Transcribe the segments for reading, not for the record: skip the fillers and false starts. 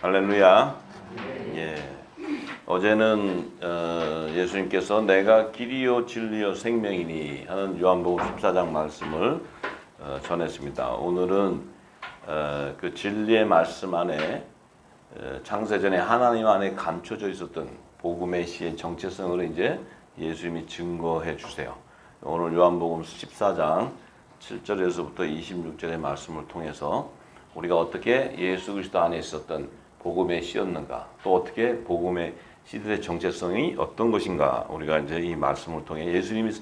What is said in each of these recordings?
할렐루야. 예. 어제는 예수님께서 내가 길이요 진리요 생명이니 하는 요한복음 14장 말씀을 전했습니다. 오늘은 그 진리의 말씀 안에 창세전에 하나님 안에 감춰져 있었던 복음의 시의 정체성을 이제 예수님이 증거해 주세요. 오늘 요한복음 14장 7절에서부터 26절의 말씀을 통해서 우리가 어떻게 예수 그리스도 안에 있었던 복음의 씨였는가, 또 어떻게 복음의 씨들의 정체성이 어떤 것인가, 우리가 이제 이 말씀을 통해 예수님이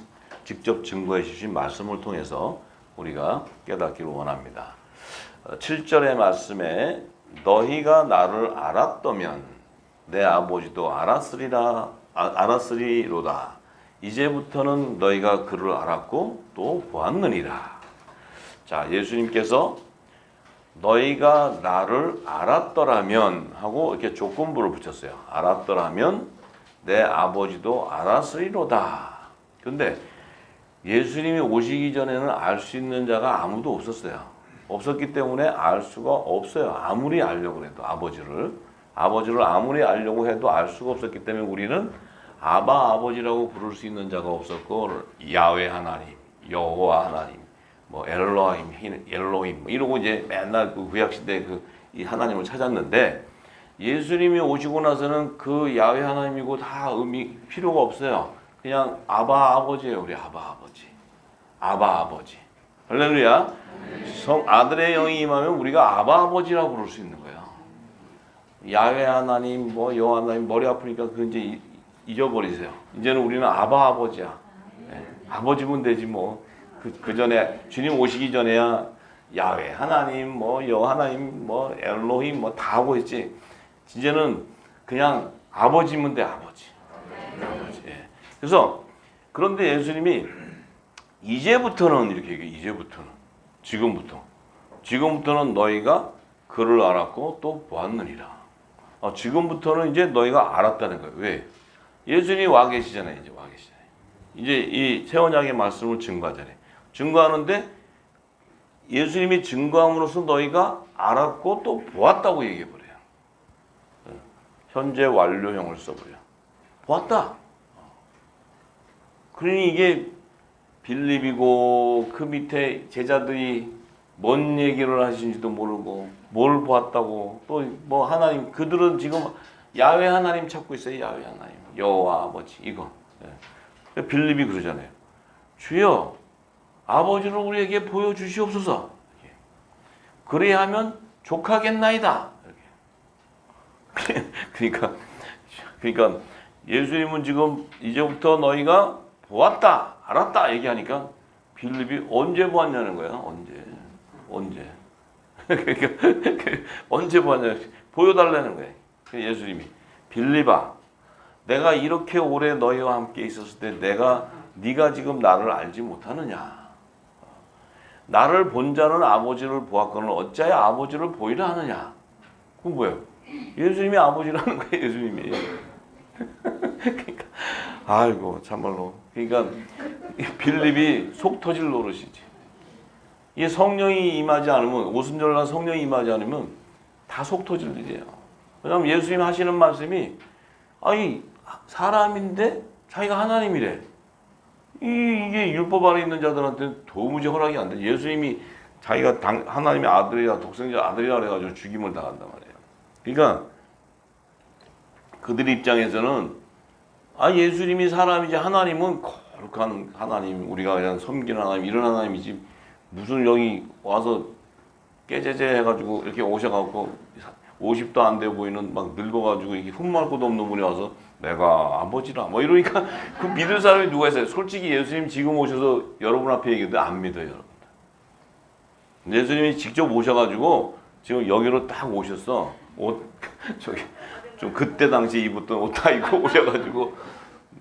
직접 증거해 주신 말씀을 통해서 우리가 깨닫기를 원합니다. 7절의 말씀에 너희가 나를 알았더면 내 아버지도 알았으리로다. 이제부터는 너희가 그를 알았고 또 보았느니라. 자, 예수님께서 너희가 나를 알았더라면 하고 이렇게 조건부를 붙였어요. 알았더라면 내 아버지도 알았으리로다. 근데 예수님이 오시기 전에는 알 수 있는 자가 아무도 없었어요. 없었기 때문에 알 수가 없어요. 아무리 알려고 해도 아버지를 아무리 알려고 해도 알 수가 없었기 때문에 우리는 아바 아버지라고 부를 수 있는 자가 없었고, 야훼 하나님, 여호와 하나님, 뭐 엘로힘 뭐 이러고 이제 맨날 그 구약 시대 이 하나님을 찾았는데, 예수님이 오시고 나서는 그 야훼 하나님이고 다 의미 필요가 없어요. 그냥 아바 아버지예요. 우리 아바 아버지. 할렐루야. 아들의 영이 임하면 우리가 아바 아버지라고 부를 수 있는 거예요. 야훼 하나님, 뭐 여호와 하나님 머리 아프니까 그 이제 잊어버리세요. 이제는 우리는 아바 아버지야. 네. 아버지면 되지 뭐. 그 전에 주님 오시기 전에야 야훼 하나님, 뭐 여호와 하나님, 뭐 엘로힘 뭐 다 하고 있지. 이제는 그냥 아버지면 돼, 아버지. 예. 그래서 그런데 예수님이 이제부터는 이렇게 얘기해요. 지금부터는 너희가 그를 알았고 또 보았느니라. 지금부터는 이제 너희가 알았다는 거예요. 왜? 예수님이 와 계시잖아요. 이제 이 새 언약의 말씀을 증거하는데 예수님이 증거함으로써 너희가 알았고 또 보았다고 얘기해버려요. 현재 완료형을 써버려요. 보았다. 그러니 이게 빌립이고 그 밑에 제자들이 뭔 얘기를 하시는지도 모르고 뭘 보았다고, 또 뭐 하나님, 그들은 지금 야훼 하나님 찾고 있어요. 야훼 하나님, 여호와 아버지 이거. 빌립이 그러잖아요. 주여 아버지를 우리에게 보여주시옵소서. 그래야 하면 족하겠나이다. 그러니까 예수님은 지금 이제부터 너희가 보았다, 알았다 얘기하니까 빌립이 언제 보았냐는 거야. 언제. 그러니까 언제 보았냐, 보여달라는 거예요. 예수님이 빌립아, 내가 이렇게 오래 너희와 함께 있었을 때 네가 지금 나를 알지 못하느냐? 나를 본 자는 아버지를 보았거늘 어찌하여 아버지를 보이라 하느냐? 그건 뭐예요? 예수님이 아버지라는 거예요. 예수님이. 그러니까 아이고 참말로. 그러니까 빌립이 속 터질 노릇이지. 이 성령이 임하지 않으면, 오순절날 성령이 임하지 않으면 다 속 터질 일이에요. 왜냐하면 예수님 하시는 말씀이, 아니 사람인데 자기가 하나님이래. 이게 율법 안에 있는 자들한테는 도무지 허락이 안 돼. 예수님이 자기가 하나님의 아들이라, 독생자 아들이라 그래가지고 죽임을 당한단 말이에요. 그러니까 그들 입장에서는 예수님이 사람이지 하나님은 거룩한 하나님, 우리가 그냥 섬기는 하나님, 이런 하나님이지 무슨 여기 와서 깨제제 해가지고 이렇게 오셔갖고 50도 안 돼 보이는 막 늙어가지고 이게 흠말 것도 없는 분이 와서 내가 아버지라 뭐 이러니까 그 믿을 사람이 누가 있어요? 솔직히 예수님 지금 오셔서 여러분 앞에 얘기해도 안 믿어요, 여러분. 예수님이 직접 오셔가지고 지금 여기로 딱 오셨어. 저기 좀 그때 당시 입었던 옷 다 입고 오셔가지고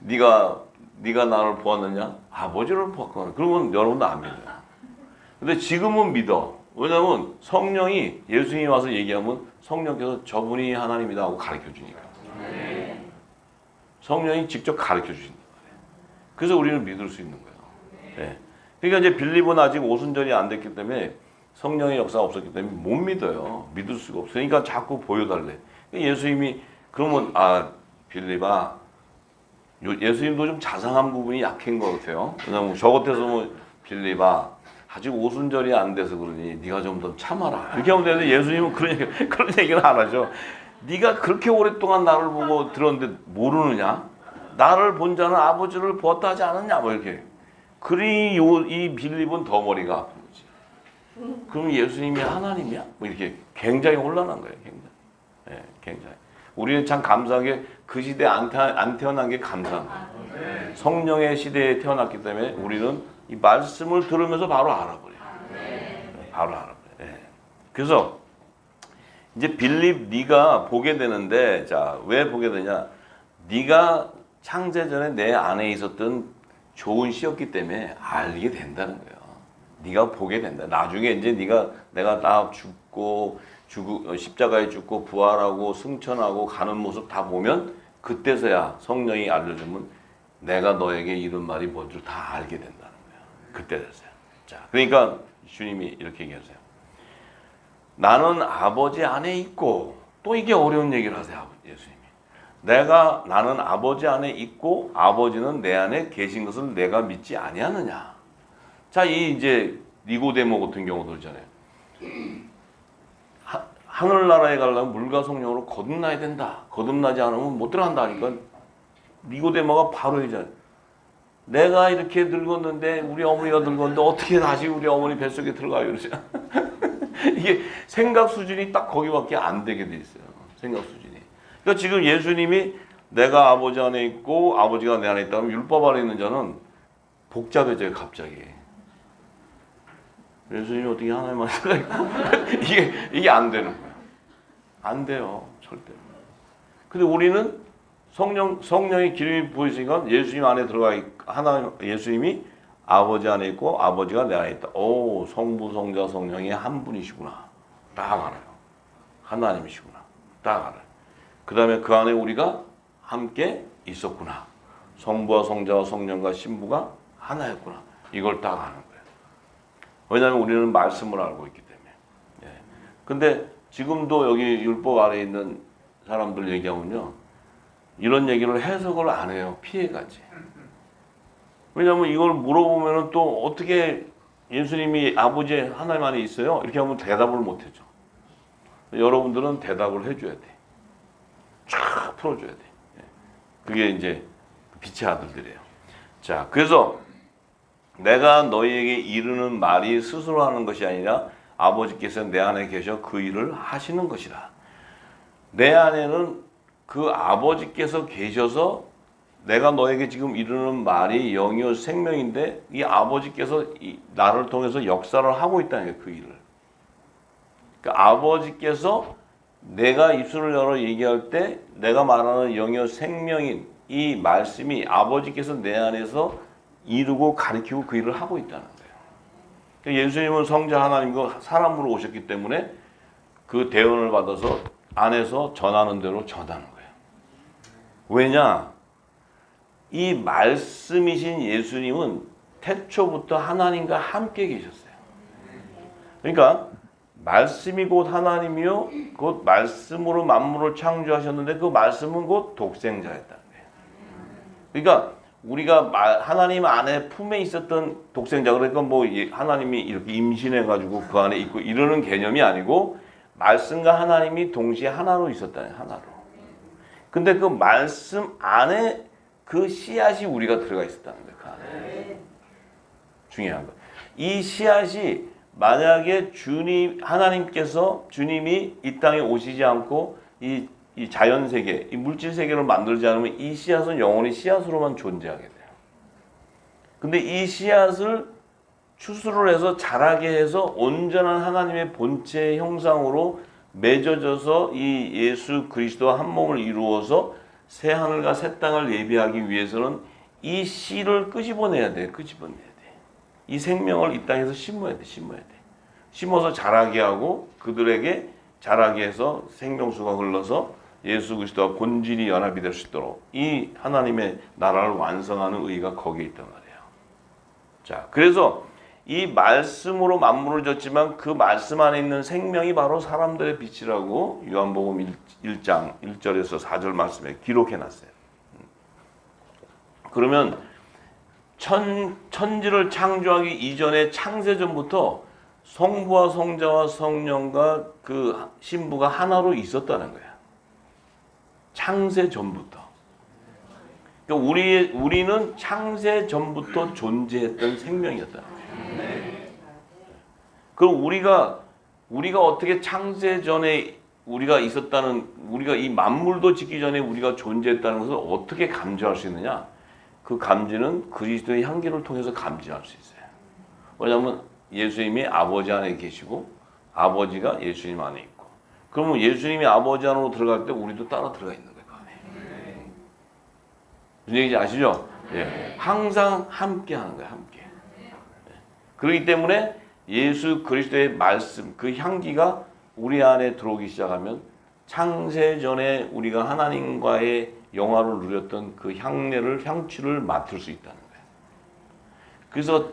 네가 나를 보았느냐? 아버지를 보았구나. 그러면 여러분도 안 믿어요. 근데 지금은 믿어. 왜냐면 성령이, 예수님이 와서 얘기하면 성령께서 저분이 하나님이다 하고 가르쳐 주니까. 성령이 직접 가르쳐 주신단 말이에요. 그래서 우리는 믿을 수 있는 거예요. 네. 그러니까 이제 빌립은 아직 오순절이 안 됐기 때문에 성령의 역사가 없었기 때문에 못 믿어요. 믿을 수가 없으니까 자꾸 보여달래. 예수님이 그러면 빌립아, 예수님도 좀 자상한 부분이 약한 것 같아요. 왜냐면 저 같아서 뭐 빌립아 아직 오순절이 안 돼서 그러니 네가 좀 더 참아라 이렇게 하면 되는데 예수님은 그런 얘기는 안 하죠. 네가 그렇게 오랫동안 나를 보고 들었는데 모르느냐? 나를 본 자는 아버지를 보았다 하지 않았냐? 뭐 이렇게. 그러니 이 빌립은 더 머리가 아픈 거지. 그럼 예수님이 하나님이야? 뭐 이렇게 굉장히 혼란한 거예요. 굉장히. 네, 굉장히. 우리는 참 감사하게 그 시대에 안 태어난 게 감사한 거예요. 성령의 시대에 태어났기 때문에 우리는 이 말씀을 들으면서 바로 알아버려요. 바로 알아버려요. 네. 그래서 이제 빌립 네가 보게 되는데, 자, 왜 보게 되냐? 네가 창세 전에 내 안에 있었던 좋은 씨였기 때문에 알게 된다는 거예요. 네가 보게 된다. 나중에 이제 내가 다 죽고 십자가에 죽고 부활하고 승천하고 가는 모습 다 보면 그때서야 성령이 알려주면 내가 너에게 이런 말이 뭔 줄 다 알게 된다는 거예요. 그때 됐어요. 자, 그러니까 주님이 이렇게 얘기하세요. 나는 아버지 안에 있고, 또 이게 어려운 얘기를 하세요. 예수님이. 나는 아버지 안에 있고 아버지는 내 안에 계신 것을 내가 믿지 아니하느냐. 자, 이제 니고데모 같은 경우도 있잖아요. 하늘나라에 가려면 물과 성령으로 거듭나야 된다. 거듭나지 않으면 못 들어간다 하니까 니고데모가 바로 이제 내가 이렇게 늙었는데 우리 어머니가 늙었는데 어떻게 다시 우리 어머니 뱃속에 들어가요? 이러죠. 이게 생각 수준이 딱 거기밖에 안 되게 돼 있어요. 생각 수준이. 그러니까 지금 예수님이 내가 아버지 안에 있고 아버지가 내 안에 있다면 율법 안에 있는 자는 복잡해져요. 갑자기. 예수님이 어떻게 하나님만 살아있고 이게 안 되는 거야. 안 돼요. 절대. 근데 우리는 성령의 기름이 부으시니까 예수님 안에 들어가 예수님이 아버지 안에 있고 아버지가 내 안에 있다. 오, 성부, 성자, 성령이 한 분이시구나. 딱 알아요. 하나님이시구나. 딱 알아요. 그 다음에 그 안에 우리가 함께 있었구나. 성부와 성자와 성령과 신부가 하나였구나. 이걸 딱 아는 거예요. 왜냐하면 우리는 말씀을 알고 있기 때문에. 예. 근데 지금도 여기 율법 아래에 있는 사람들 얘기하면요. 이런 얘기를 해석을 안 해요. 피해가지. 왜냐하면 이걸 물어보면 또 어떻게 예수님이 아버지 하나님 안에 있어요? 이렇게 하면 대답을 못 해줘. 여러분들은 대답을 해줘야 돼. 쫙 풀어줘야 돼. 그게 이제 빛의 아들들이에요. 자, 그래서 내가 너희에게 이르는 말이 스스로 하는 것이 아니라 아버지께서 내 안에 계셔 그 일을 하시는 것이라. 내 안에는 그 아버지께서 계셔서 내가 너에게 지금 이르는 말이 영이요 생명인데 이 아버지께서 나를 통해서 역사를 하고 있다는 거예요. 그 일을. 그러니까 아버지께서 내가 입술을 열어 얘기할 때 내가 말하는 영이요 생명인 이 말씀이 아버지께서 내 안에서 이루고 가르치고 그 일을 하고 있다는 거예요. 그러니까 예수님은 성자 하나님과 사람으로 오셨기 때문에 그 대언을 받아서 안에서 전하는 대로 전하는 거예요. 왜냐? 이 말씀이신 예수님은 태초부터 하나님과 함께 계셨어요. 그러니까 말씀이 곧 하나님이요 곧 말씀으로 만물을 창조하셨는데 그 말씀은 곧 독생자였다는 거예요. 그러니까 우리가 하나님 안에 품에 있었던 독생자, 그러니까 뭐 하나님이 이렇게 임신해가지고 그 안에 있고 이러는 개념이 아니고 말씀과 하나님이 동시에 하나로 있었다는 거예요. 하나로. 근데 그 말씀 안에 그 씨앗이 우리가 들어가 있었다는 거예요. 그 안에. 중요한 거. 이 씨앗이 만약에 하나님께서 주님이 이 땅에 오시지 않고 이 자연 세계, 이 물질 세계를 만들지 않으면 이 씨앗은 영원히 씨앗으로만 존재하게 돼요. 근데 이 씨앗을 추수를 해서 자라게 해서 온전한 하나님의 본체 형상으로 맺어져서 이 예수 그리스도와 한 몸을 이루어서 새 하늘과 새 땅을 예비하기 위해서는 이 씨를 끄집어내야 돼. 끄집어내야 돼. 이 생명을 이 땅에서 심어야 돼. 심어서 자라게 하고 그들에게 자라게 해서 생명수가 흘러서 예수 그리스도와 본질이 연합이 될 수 있도록 이 하나님의 나라를 완성하는 의가 거기에 있단 말이에요. 자, 그래서 이 말씀으로 만물을 졌지만 그 말씀 안에 있는 생명이 바로 사람들의 빛이라고 요한복음 1장 1절에서 4절 말씀에 기록해 놨어요. 그러면 천지를 창조하기 이전에 창세전부터 성부와 성자와 성령과 그 신부가 하나로 있었다는 거야. 창세전부터. 그러니까 우리는 창세전부터 존재했던 생명이었다는 거야. 그럼 우리가 어떻게 창세전에 우리가 이 만물도 짓기 전에 우리가 존재했다는 것을 어떻게 감지할 수 있느냐? 그 감지는 그리스도의 향기를 통해서 감지할 수 있어요. 왜냐하면 예수님이 아버지 안에 계시고 아버지가 예수님 안에 있고, 그러면 예수님이 아버지 안으로 들어갈 때 우리도 따라 들어가 있는 거예요. 그 안에. 무슨 얘기인지 아시죠? 예. 항상 함께 하는 거예요. 함께. 그렇기 때문에 예수 그리스도의 말씀, 그 향기가 우리 안에 들어오기 시작하면 창세전에 우리가 하나님과의 영화를 누렸던 그 향취를 맡을 수 있다는 거예요.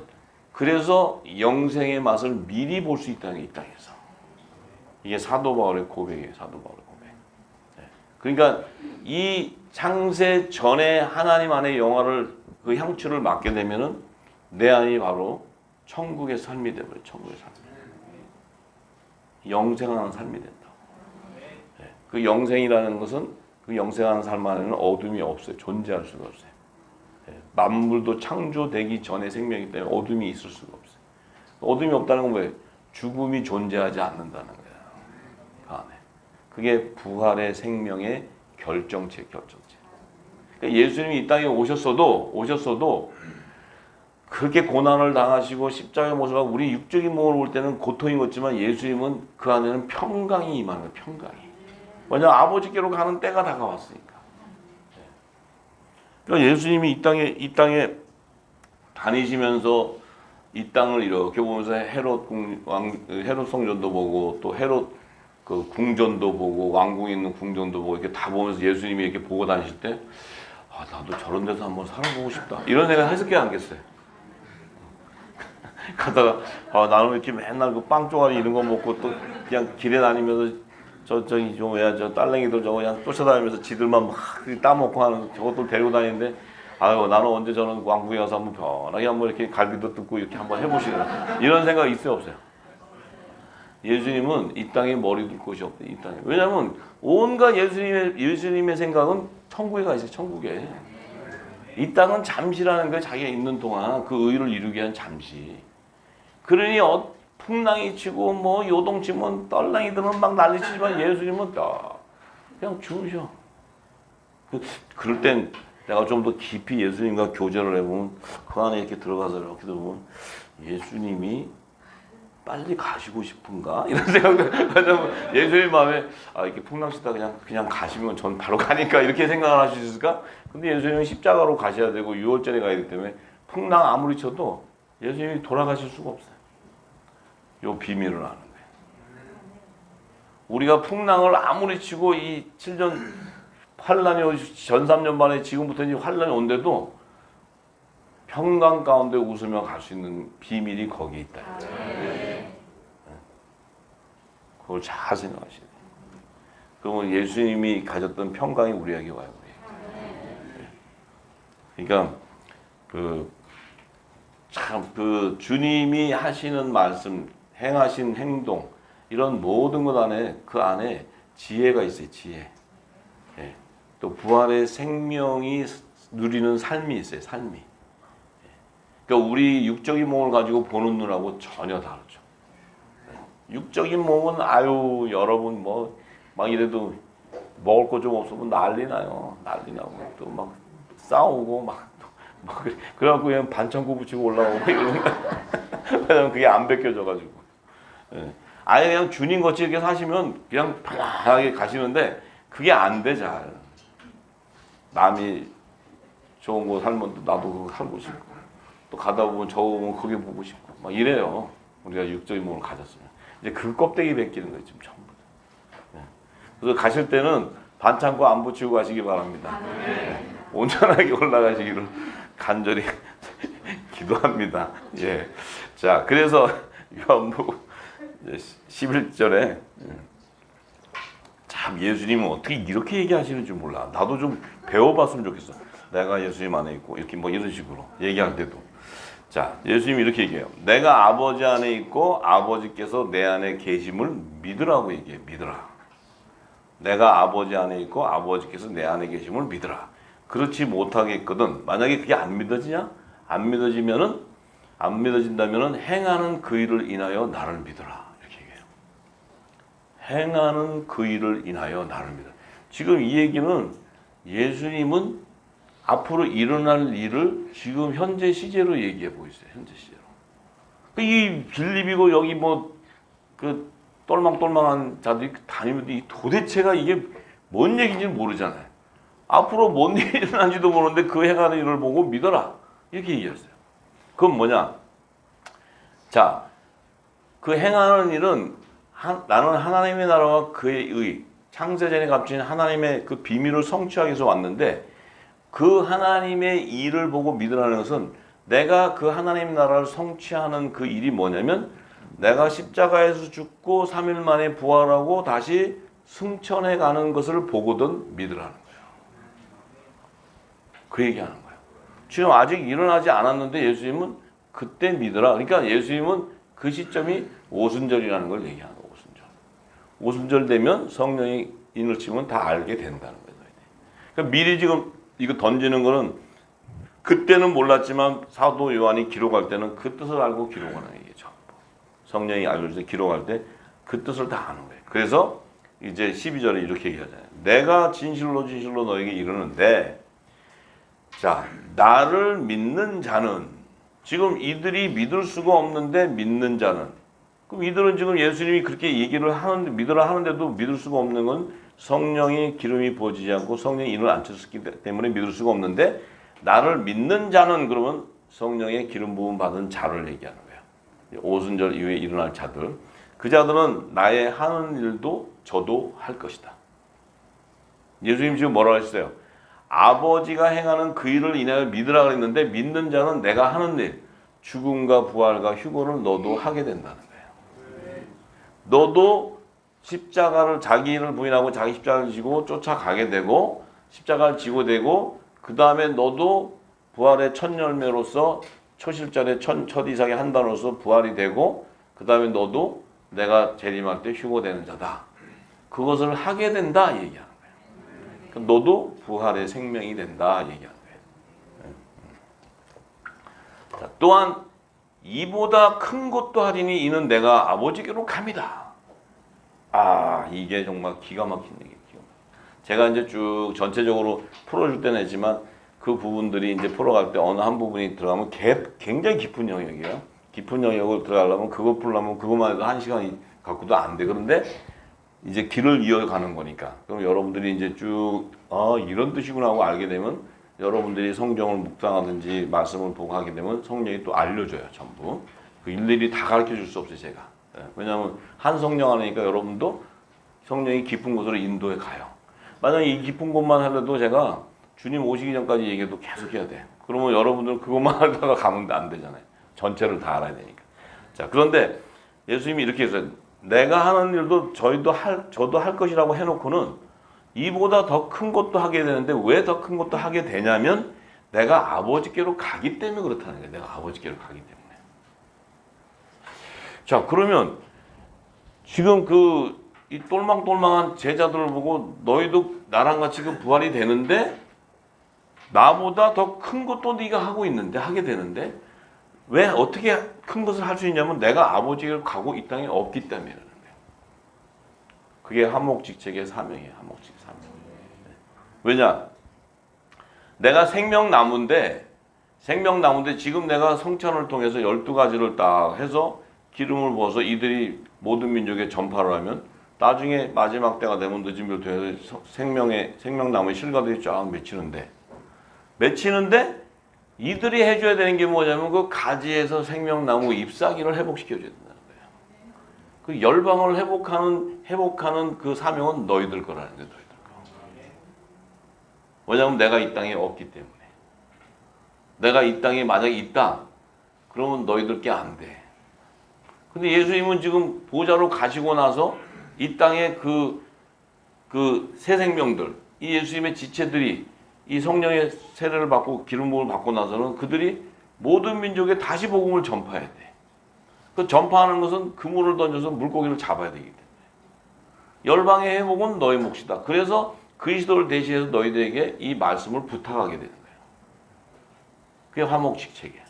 그래서 영생의 맛을 미리 볼 수 있다는 게 이 땅에서. 이게 사도 바울의 고백이에요. 사도 바울의 고백. 그러니까 이 창세전에 하나님 안의 영화를 그 향취를 맡게 되면은 내 안이 바로 천국의 삶이 되버려요. 천국의 삶. 영생하는 삶이 된다. 그 영생이라는 것은 그 영생하는 삶 안에는 어둠이 없어요. 존재할 수가 없어요. 만물도 창조되기 전의 생명이기 때문에 어둠이 있을 수가 없어요. 어둠이 없다는 건 뭐예요? 죽음이 존재하지 않는다는 거예요. 그 안에. 그게 부활의 생명의 결정체. 그러니까 예수님이 이 땅에 오셨어도 그렇게 고난을 당하시고 십자가에 못 박혀 우리 육적인 몸을 볼 때는 고통이 있지만 예수님은 그 안에는 평강이 임하는 거예요. 평강이. 왜냐하면 아버지께로 가는 때가 다가왔으니까. 그러니까 예수님이 이 땅에 다니시면서 이 땅을 이렇게 보면서 헤롯 성전도 보고 또 헤롯 그 궁전도 보고 왕궁에 있는 궁전도 보고 이렇게 다 보면서 예수님이 이렇게 보고 다니실 때 나도 저런 데서 한번 살아보고 싶다 이런 생각 했을게 안겠어요. 가다가 나는 이렇게 맨날 그 빵 쪼가리 이런 거 먹고 또 그냥 길에 다니면서 저 딸랭이들 저거 그냥 쫓아다니면서 지들만 막 따먹고 하는 저것들 데리고 다니는데 나는 언제 저런 왕궁에 가서 한번 편하게 한번 이렇게 갈비도 뜯고 이렇게 한번 해보시는 이런 생각 있어요 없어요? 예수님은 이 땅에 머리 둘 곳이 없대. 이 땅에. 왜냐하면 온갖 예수님의 생각은 천국에 가 있어요. 천국에. 이 땅은 잠시라는 거예요. 자기가 있는 동안 그 의를 이루기 위한 잠시. 그러니 풍랑이 치고 뭐 요동치면 떨랑이들은 막 난리치지만 예수님은 그냥 주무셔. 그럴 땐 내가 좀 더 깊이 예수님과 교제를 해보면 그 안에 이렇게 들어가서 이렇게 보면 예수님이 빨리 가시고 싶은가? 이런 생각을 왜냐면 예수님 마음에 이렇게 풍랑치다 그냥 가시면 전 바로 가니까 이렇게 생각을 하실 수 있을까? 근데 예수님은 십자가로 가셔야 되고 유월절에 가야 되기 때문에 풍랑 아무리 쳐도 예수님이 돌아가실 수가 없어요. 요 비밀을 아는 거예요. 우리가 풍랑을 아무리 치고 이 7년 환란이 전 3년 만에 지금부터 이제 환란이 온데도 평강 가운데 웃으며 갈 수 있는 비밀이 거기에 있다. 그걸 잘 생각하셔야 돼요. 그러면 예수님이 가졌던 평강이 우리에게 와요. 그러니까 그 주님이 하시는 말씀, 행하신 행동 이런 모든 것 안에 그 안에 지혜가 있어요. 지혜. 또 부활의 생명이 누리는 삶이 있어요. 삶이. 그러니까 우리 육적인 몸을 가지고 보는 눈하고 전혀 다르죠. 육적인 몸은 여러분 막 이래도 먹을 거 좀 없으면 난리 나요. 난리 나고 또 막 싸우고 그래갖고 그냥 반창고 붙이고 올라오고 이런 거. 왜냐면 그게 안 벗겨져가지고. 아예 그냥 주님 같이 이렇게 사시면 그냥 편안하게 가시는데 그게 안 돼 잘. 남이 좋은 거 살면 나도 그거 살고 싶고 또 가다 보면 저거 보면 그게 보고 싶고 막 이래요. 우리가 육적인 몸을 가졌으면 이제 그 껍데기 벗기는 거예요 지금 전부 다. 그래서 가실 때는 반창고 안 붙이고 가시기 바랍니다. 온전하게 올라가시기를 간절히 기도합니다. 예. 자, 그래서 요한복음 11절에 참 예수님은 어떻게 이렇게 얘기하시는 줄 몰라. 나도 좀 배워봤으면 좋겠어. 내가 예수님 안에 있고 이렇게 뭐 이런 식으로 얘기할 때도. 자, 예수님이 이렇게 얘기해요. 내가 아버지 안에 있고 아버지께서 내 안에 계심을 믿으라고 얘기해. 믿으라. 내가 아버지 안에 있고 아버지께서 내 안에 계심을 믿으라. 그렇지 못하겠거든. 만약에 그게 안 믿어지냐? 안 믿어진다면은 행하는 그 일을 인하여 나를 믿으라. 이렇게 얘기해요. 행하는 그 일을 인하여 나를 믿으라. 지금 이 얘기는 예수님은 앞으로 일어날 일을 지금 현재 시제로 얘기해 보고 있어요. 현재 시제로. 이 빌립이고 여기 뭐 그 똘망똘망한 자들이 다니면 도대체가 이게 뭔 얘기인지 모르잖아요. 앞으로 뭔 일이 일어난지도 모르는데 그 행하는 일을 보고 믿어라. 이렇게 얘기했어요. 그건 뭐냐? 자, 그 행하는 일은 나는 하나님의 나라와 그의 의, 창세전에 값진 하나님의 그 비밀을 성취하기 위해서 왔는데 그 하나님의 일을 보고 믿으라는 것은 내가 그 하나님 나라를 성취하는 그 일이 뭐냐면 내가 십자가에서 죽고 3일 만에 부활하고 다시 승천해 가는 것을 보거든 믿으라는 거예요. 그 얘기하는 거예요. 지금 아직 일어나지 않았는데 예수님은 그때 믿으라. 그러니까 예수님은 그 시점이 오순절이라는 걸 얘기하는 거예요. 오순절 되면 성령이 인을 치면 다 알게 된다는 거예요. 그러니까 미리 지금 이거 던지는 거는 그때는 몰랐지만 사도 요한이 기록할 때는 그 뜻을 알고 기록하는 얘기죠. 성령이 알려줘서 기록할 때 그 뜻을 다 아는 거예요. 그래서 이제 12절에 이렇게 얘기하잖아요. 내가 진실로 진실로 너에게 이르는데 자, 나를 믿는 자는 지금 이들이 믿을 수가 없는데 믿는 자는 그럼 이들은 지금 예수님이 그렇게 얘기를 하는데 믿으라 하는데도 믿을 수가 없는 건 성령이 기름이 부어지지 않고 성령이 인을 안 쳤기 때문에 믿을 수가 없는데 나를 믿는 자는 그러면 성령의 기름 부음 받은 자를 얘기하는 거예요. 오순절 이후에 일어날 자들. 그 자들은 나의 하는 일도 저도 할 것이다. 예수님 지금 뭐라고 했어요? 아버지가 행하는 그 일을 인하여 믿으라 그랬는데 믿는 자는 내가 하는 일, 죽음과 부활과 휴거를 너도 하게 된다는 거예요. 너도 십자가를 자기 일을 부인하고 자기 십자가를 지고 쫓아가게 되고 십자가를 지고 되고 그 다음에 너도 부활의 첫 열매로서 초실절에 첫 이삭의 한 단으로서 부활이 되고 그 다음에 너도 내가 재림할 때 휴거되는 자다. 그것을 하게 된다 얘기하는 거예요. 너도 부활의 생명이 된다 얘기하는 거예요. 자, 또한 이보다 큰 것도 하리니 이는 내가 아버지께로 갑니다. 아, 이게 정말 기가 막힌 얘기예요. 제가 이제 쭉 전체적으로 풀어줄 때는 했지만 그 부분들이 이제 풀어갈 때 어느 한 부분이 들어가면 굉장히 깊은 영역이에요. 깊은 영역을 들어가려면 그거 풀려면 그것만 해도 1시간이 갖고도 안 돼. 그런데 이제 길을 이어가는 거니까. 그럼 여러분들이 이제 쭉 이런 뜻이구나 하고 알게 되면 여러분들이 성경을 묵상하든지 말씀을 보고 하게 되면 성령이 또 알려줘요. 전부. 그 일일이 다 가르쳐 줄 수 없어요. 제가. 왜냐하면 한 성령 안에니까 여러분도 성령이 깊은 곳으로 인도해 가요. 만약에 이 깊은 곳만 하려도 제가 주님 오시기 전까지 얘기해도 계속 해야 돼. 그러면 여러분들은 그것만 하다가 가면 안 되잖아요. 전체를 다 알아야 되니까. 자, 그런데 예수님이 이렇게 해서 내가 하는 일도 저도 할 것이라고 해놓고는 이보다 더 큰 것도 하게 되는데 왜 더 큰 것도 하게 되냐면 내가 아버지께로 가기 때문에 그렇다는 거예요. 내가 아버지께로 가기 때문에. 자, 그러면 지금 이 똘망똘망한 제자들을 보고 너희도 나랑 같이 그 부활이 되는데 나보다 더 큰 것도 네가 하고 있는데 하게 되는데 왜 어떻게 큰 것을 할 수 있냐면 내가 아버지를 가고 이 땅에 없기 때문이라는 거예요. 그게 한목직책의 사명이에요. 한목직의 사명. 왜냐? 내가 생명나무인데 지금 내가 성찬을 통해서 12가지를 딱 해서 기름을 부어서 이들이 모든 민족에 전파를 하면 나중에 마지막 때가 되면 늦은 별도 해서 생명나무의 실과들이 쫙 맺히는데 이들이 해줘야 되는 게 뭐냐면 그 가지에서 생명나무 잎사귀를 회복시켜줘야 된다는 거예요. 그 열방을 회복하는 그 사명은 너희들 거라는 거예요. 너희들 거. 왜냐하면 내가 이 땅에 없기 때문에. 내가 이 땅에 만약에 있다. 그러면 너희들께 안 돼. 근데 예수님은 지금 보좌로 가시고 나서 이 땅에 그 새 생명들, 이 예수님의 지체들이 이 성령의 세례를 받고 기름 부음을 받고 나서는 그들이 모든 민족에 다시 복음을 전파해야 돼. 그 전파하는 것은 그물을 던져서 물고기를 잡아야 되기 때문에. 열방의 회복은 너희 몫이다. 그래서 그리스도를 대신해서 너희들에게 이 말씀을 부탁하게 되는 거예요. 그게 화목직책이야.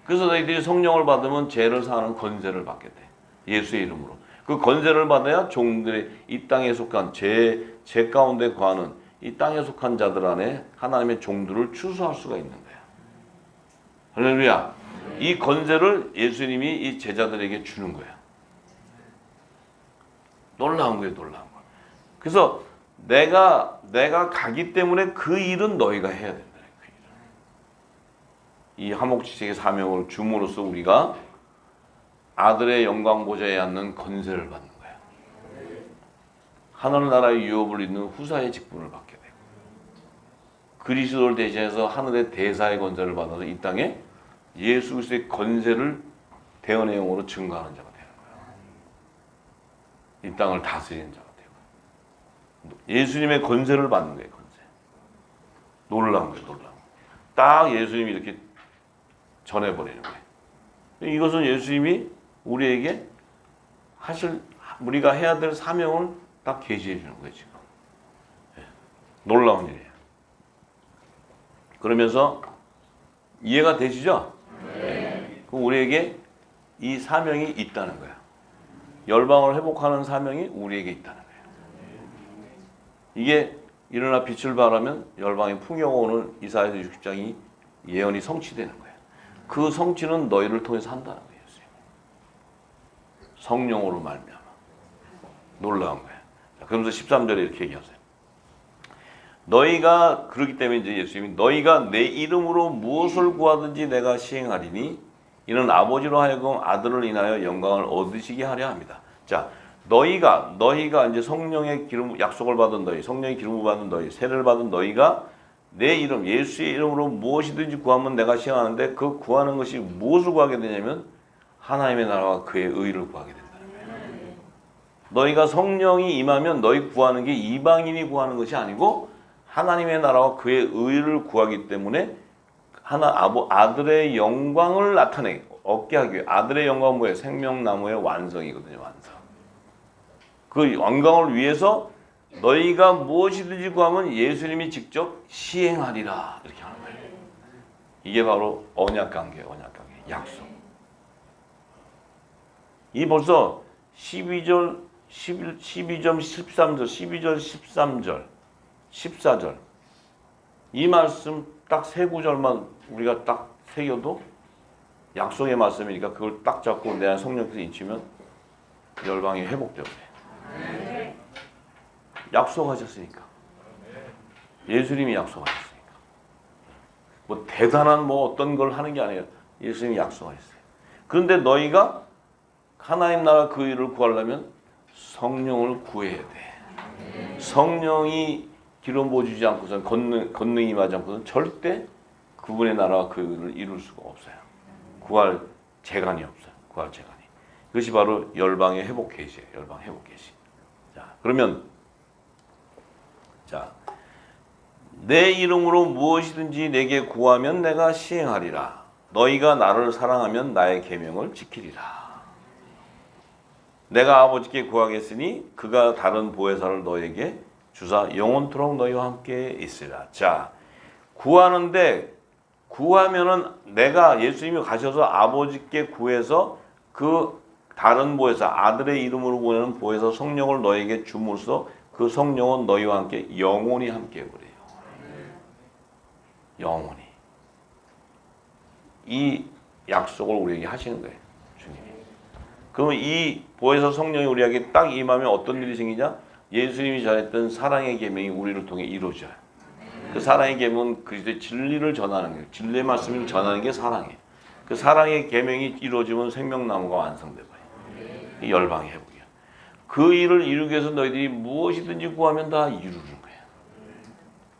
그래서 너희들이 성령을 받으면 죄를 사하는 권세를 받게 돼. 예수의 이름으로. 그 권세를 받아야 종들의 이 땅에 속한 죄 가운데 거하는 이 땅에 속한 자들 안에 하나님의 종들을 추수할 수가 있는 거야. 할렐루야. 이 권세를 예수님이 이 제자들에게 주는 거야. 놀라운 거예요, 놀라운 거. 그래서 내가 가기 때문에 그 일은 너희가 해야 된다. 그 일은. 이 화목지책의 사명을 줌으로써 우리가 아들의 영광 보좌에 앉는 권세를 받는 거야. 하늘나라의 유업을 잇는 후사의 직분을 받게 되고 그리스도를 대신해서 하늘의 대사의 권세를 받아서 이 땅에 예수 그리스도의 권세를 대언의 영으로 증거하는 자가 되는 거야. 이 땅을 다스리는 자가 되고 예수님의 권세를 받는 거예요. 권세. 놀라운 거예요. 놀라운 거예요. 딱 예수님이 이렇게 전해버리는 거예요. 이것은 예수님이 우리에게 우리가 해야 될 사명을 딱 계시해 주는 거예요. 지금. 놀라운 일이에요. 그러면서 이해가 되시죠? 네. 그럼 우리에게 이 사명이 있다는 거야. 열방을 회복하는 사명이 우리에게 있다는 거예요. 이게 일어나 빛을 발하면 열방의 풍요가 오는 이사야서 60장이 예언이 성취되는 거예요. 그 성취는 너희를 통해서 한다는 거예요. 성령으로 말미암아. 놀라운 거예요. 그러면서 13절에 이렇게 얘기하세요. 너희가 그렇기 때문에 이제 예수님이 너희가 내 이름으로 무엇을 구하든지 내가 시행하리니 이는 아버지로 하여금 아들을 인하여 영광을 얻으시게 하려 합니다. 자, 너희가 이제 성령의 기름 약속을 받은 너희, 성령의 기름을 받은 너희, 세례를 받은 너희가 내 이름 예수의 이름으로 무엇이든지 구하면 내가 시행하는데 그 구하는 것이 무엇을 구하게 되냐면 하나님의 나라와 그의 의를 구하게 된다는 거예요. 너희가 성령이 임하면 너희 구하는 게 이방인이 구하는 것이 아니고 하나님의 나라와 그의 의를 구하기 때문에 아들의 영광을 얻게 하기 위해 아들의 영광은 뭐예요? 생명나무의 완성이거든요. 완성. 그 영광을 위해서 너희가 무엇이든지 구하면 예수님이 직접 시행하리라 이렇게 하는 거예요. 이게 바로 언약관계예요. 언약관계. 약속. 이 벌써 12절, 13절, 12절, 13절, 14절 이 말씀 딱 세 구절만 우리가 딱 새겨도 약속의 말씀이니까 그걸 딱 잡고 내 안에 성령께서 인치면 열방이 회복되어요. 약속하셨으니까. 예수님이 약속하셨으니까. 뭐 대단한 어떤 걸 하는 게 아니에요. 예수님이 약속하셨어요. 그런데 너희가 하나님 나라 그 일을 구하려면 성령을 구해야 돼. 성령이 기름 부어주지 않고선 권능이 임하지 않고선 절대 그분의 나라와 그 일을 이룰 수가 없어요. 구할 재간이 없어요. 구할 재간이. 그것이 바로 열방의 회복 계시예요. 열방 회복 계시. 자, 그러면 내 이름으로 무엇이든지 내게 구하면 내가 시행하리라. 너희가 나를 사랑하면 나의 계명을 지키리라. 내가 아버지께 구하겠으니 그가 다른 보혜사를 너에게 주사 영원토록 너희와 함께 있으리라. 자, 구하면은 내가 예수님이 가셔서 아버지께 구해서 그 다른 보혜사 아들의 이름으로 보내는 보혜사 성령을 너에게 줌으로써 그 성령은 너희와 함께 영원히 함께 해버려요. 영원히. 이 약속을 우리에게 하시는 거예요. 주님이. 그러면 이 보혜사 성령이 우리에게 딱 임하면 어떤 일이 생기냐? 예수님이 전했던 사랑의 계명이 우리를 통해 이루어져요. 그 사랑의 계명은 그리스도의 진리를 전하는 거예요. 진리의 말씀을 전하는 게 사랑이에요. 그 사랑의 계명이 이루어지면 생명나무가 완성되고요. 이 열방의 회복이에요. 그 일을 이루기 위해서 너희들이 무엇이든지 구하면 다 이루는 거예요.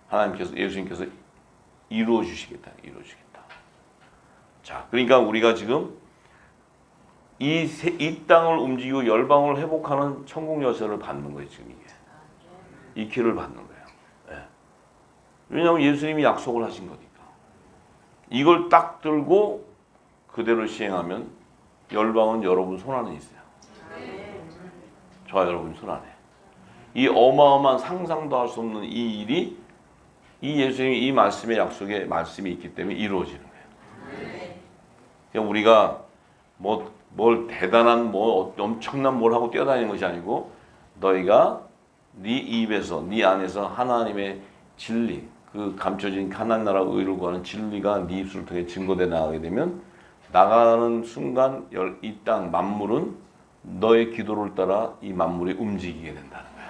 하나님께서 예수님께서 이루어 주시겠다. 이루어 주겠다. 자, 그러니까 우리가 지금 이 땅을 움직이고 열방을 회복하는 천국 열쇠를 받는 거예요. 지금 이게. 이 키를 받는 거예요. 네. 왜냐하면 예수님이 약속을 하신 거니까. 이걸 딱 들고 그대로 시행하면 열방은 여러분 손 안에 있어요. 저와 여러분 손 안에. 이 어마어마한 상상도 할 수 없는 이 일이 이 예수님의 이 말씀의 약속의 말씀이 있기 때문에 이루어지는 거예요. 그러니까 우리가 뭘 대단한 엄청난 뭘 하고 뛰어다니는 것이 아니고 너희가 네 입에서 네 안에서 하나님의 진리 그 감춰진 하나님 나라 의를 구하는 진리가 네 입술을 통해 증거돼 나가게 되면 나가는 순간 이 땅 만물은 너의 기도를 따라 이 만물이 움직이게 된다는 거야.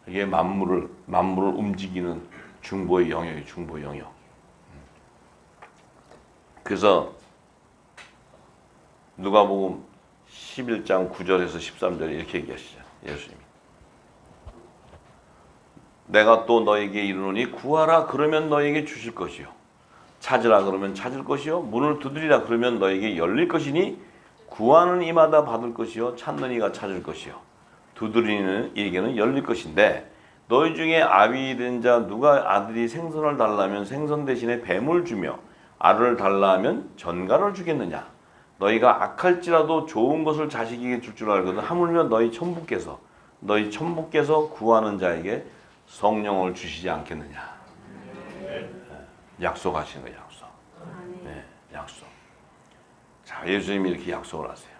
이게 만물을 움직이는 중보의 영역이 중보의 영역. 그래서 누가복음 11장 9절에서 13절에 이렇게 얘기하시죠. 예수님이. 내가 또 너에게 이르노니 구하라 그러면 너에게 주실 것이요. 찾으라 그러면 찾을 것이요. 문을 두드리라 그러면 너에게 열릴 것이니 구하는 이마다 받을 것이요. 찾는 이가 찾을 것이요. 두드리는 이에게는 열릴 것인데 너희 중에 아비 된 자 누가 아들이 생선을 달라면 생선 대신에 뱀을 주며 알을 달라면 전갈을 주겠느냐. 너희가 악할지라도 좋은 것을 자식에게 줄 줄 알거든 하물며 너희 천부께서 구하는 자에게 성령을 주시지 않겠느냐. 약속하시는 거예요. 약속. 네, 약속. 자, 예수님이 이렇게 약속을 하세요.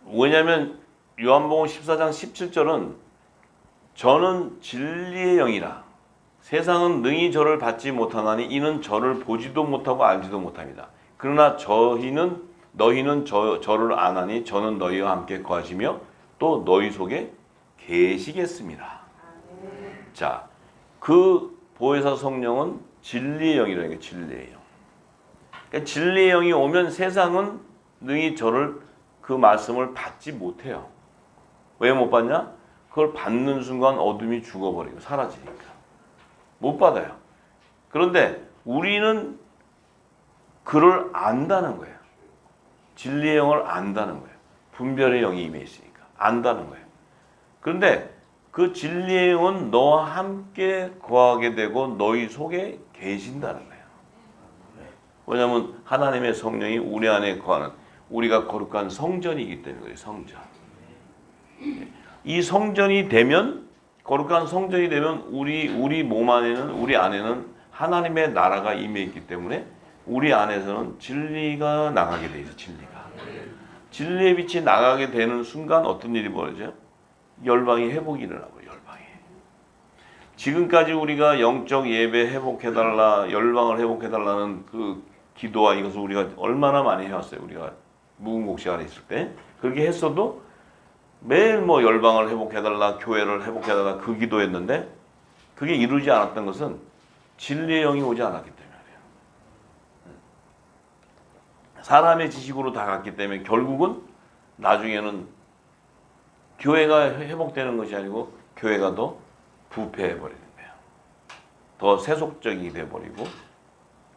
왜냐하면 요한복음 14장 17절은 저는 진리의 영이라 세상은 능히 저를 받지 못하나니 이는 저를 보지도 못하고 알지도 못합니다. 그러나 너희는 저를 아나니 저는 너희와 함께 거하시며 또 너희 속에 계시겠습니다. 자, 그 보혜사 성령은 진리의 영이라는 게 진리의 영. 그러니까 진리의 영이 오면 세상은 능히 그 말씀을 받지 못해요. 왜 못 받냐? 그걸 받는 순간 어둠이 죽어버리고 사라지니까. 못 받아요. 그런데 우리는 그를 안다는 거예요. 진리의 영을 안다는 거예요. 분별의 영이 임해 있으니까. 안다는 거예요. 그런데 그 진리의 영은 너와 함께 거하게 되고 너희 속에 계신다는 거예요. 왜냐하면 하나님의 성령이 우리 안에 거하는 우리가 거룩한 성전이기 때문에 그래요. 성전. 이 성전이 되면 거룩한 성전이 되면 우리 몸 안에는 우리 안에는 하나님의 나라가 임해 있기 때문에 우리 안에서는 진리가 나가게 돼 있어요. 진리의 빛이 나가게 되는 순간 어떤 일이 벌어져요? 열방이 회복이 일어나고 열방이. 지금까지 우리가 영적 예배 회복해달라, 열방을 회복해달라는 그 기도와 이것을 우리가 얼마나 많이 해왔어요. 우리가 무궁곡 시간에 있을 때 그렇게 했어도 매일 열방을 회복해달라, 교회를 회복해달라 그 기도했는데 그게 이루지 않았던 것은 진리의 영이 오지 않았기 때문이에요. 사람의 지식으로 다 갔기 때문에 결국은 나중에는 교회가 회복되는 것이 아니고 교회가 더 부패해버리는 거예요. 더 세속적이 돼버리고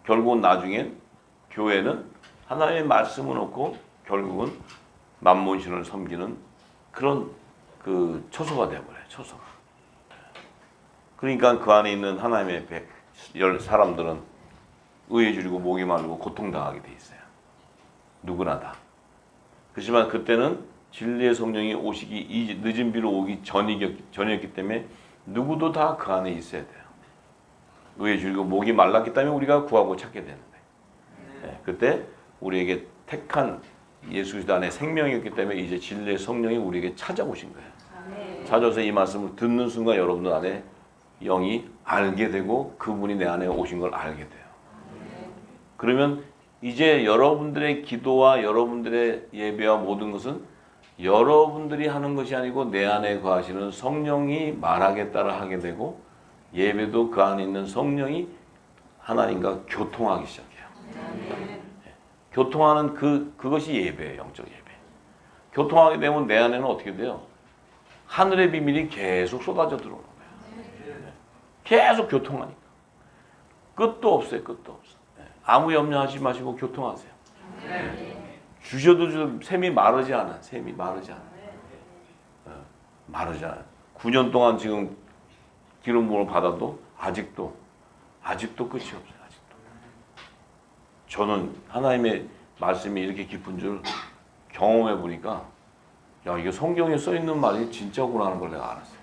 결국은 나중엔 교회는 하나님의 말씀을 놓고 결국은 만몬신을 섬기는 그런 그 처소가 되어버려요. 처소가. 그러니까 그 안에 있는 하나님의 사람들은 의에 줄이고 목이 마르고 고통당하게 돼 있어요. 누구나 다. 그렇지만 그때는 진리의 성령이 오시기 늦은 비로 오기 전이었기 때문에 누구도 다 그 안에 있어야 돼요. 의에 줄이고 목이 말랐기 때문에 우리가 구하고 찾게 되는 거예요. 네, 그때 우리에게 택한 예수 그리스도 안에 생명이었기 때문에 이제 진리의 성령이 우리에게 찾아오신 거예요. 찾아서 이 말씀을 듣는 순간 여러분들 안에 영이 알게 되고 그분이 내 안에 오신 걸 알게 돼요. 그러면 이제 여러분들의 기도와 여러분들의 예배와 모든 것은 여러분들이 하는 것이 아니고 내 안에 거하시는 성령이 말하게 따라 하게 되고 예배도 그 안에 있는 성령이 하나님과 교통하기 시작해요. 교통하는 그것이 예배예요. 영적 예배. 교통하게 되면 내 안에는 어떻게 돼요? 하늘의 비밀이 계속 쏟아져 들어오는 거예요. 계속 교통하니까. 끝도 없어요. 끝도 없어. 아무 염려하지 마시고 교통하세요. 주셔도 샘이 마르지 않아. 샘이 마르지 않아. 마르지 않아. 9년 동안 지금 기름 부음을 받아도 아직도 끝이 없어요. 아직도. 저는 하나님의 말씀이 이렇게 깊은 줄 경험해 보니까 야, 이게 성경에 써 있는 말이 진짜구나 하는 걸 내가 알았어요.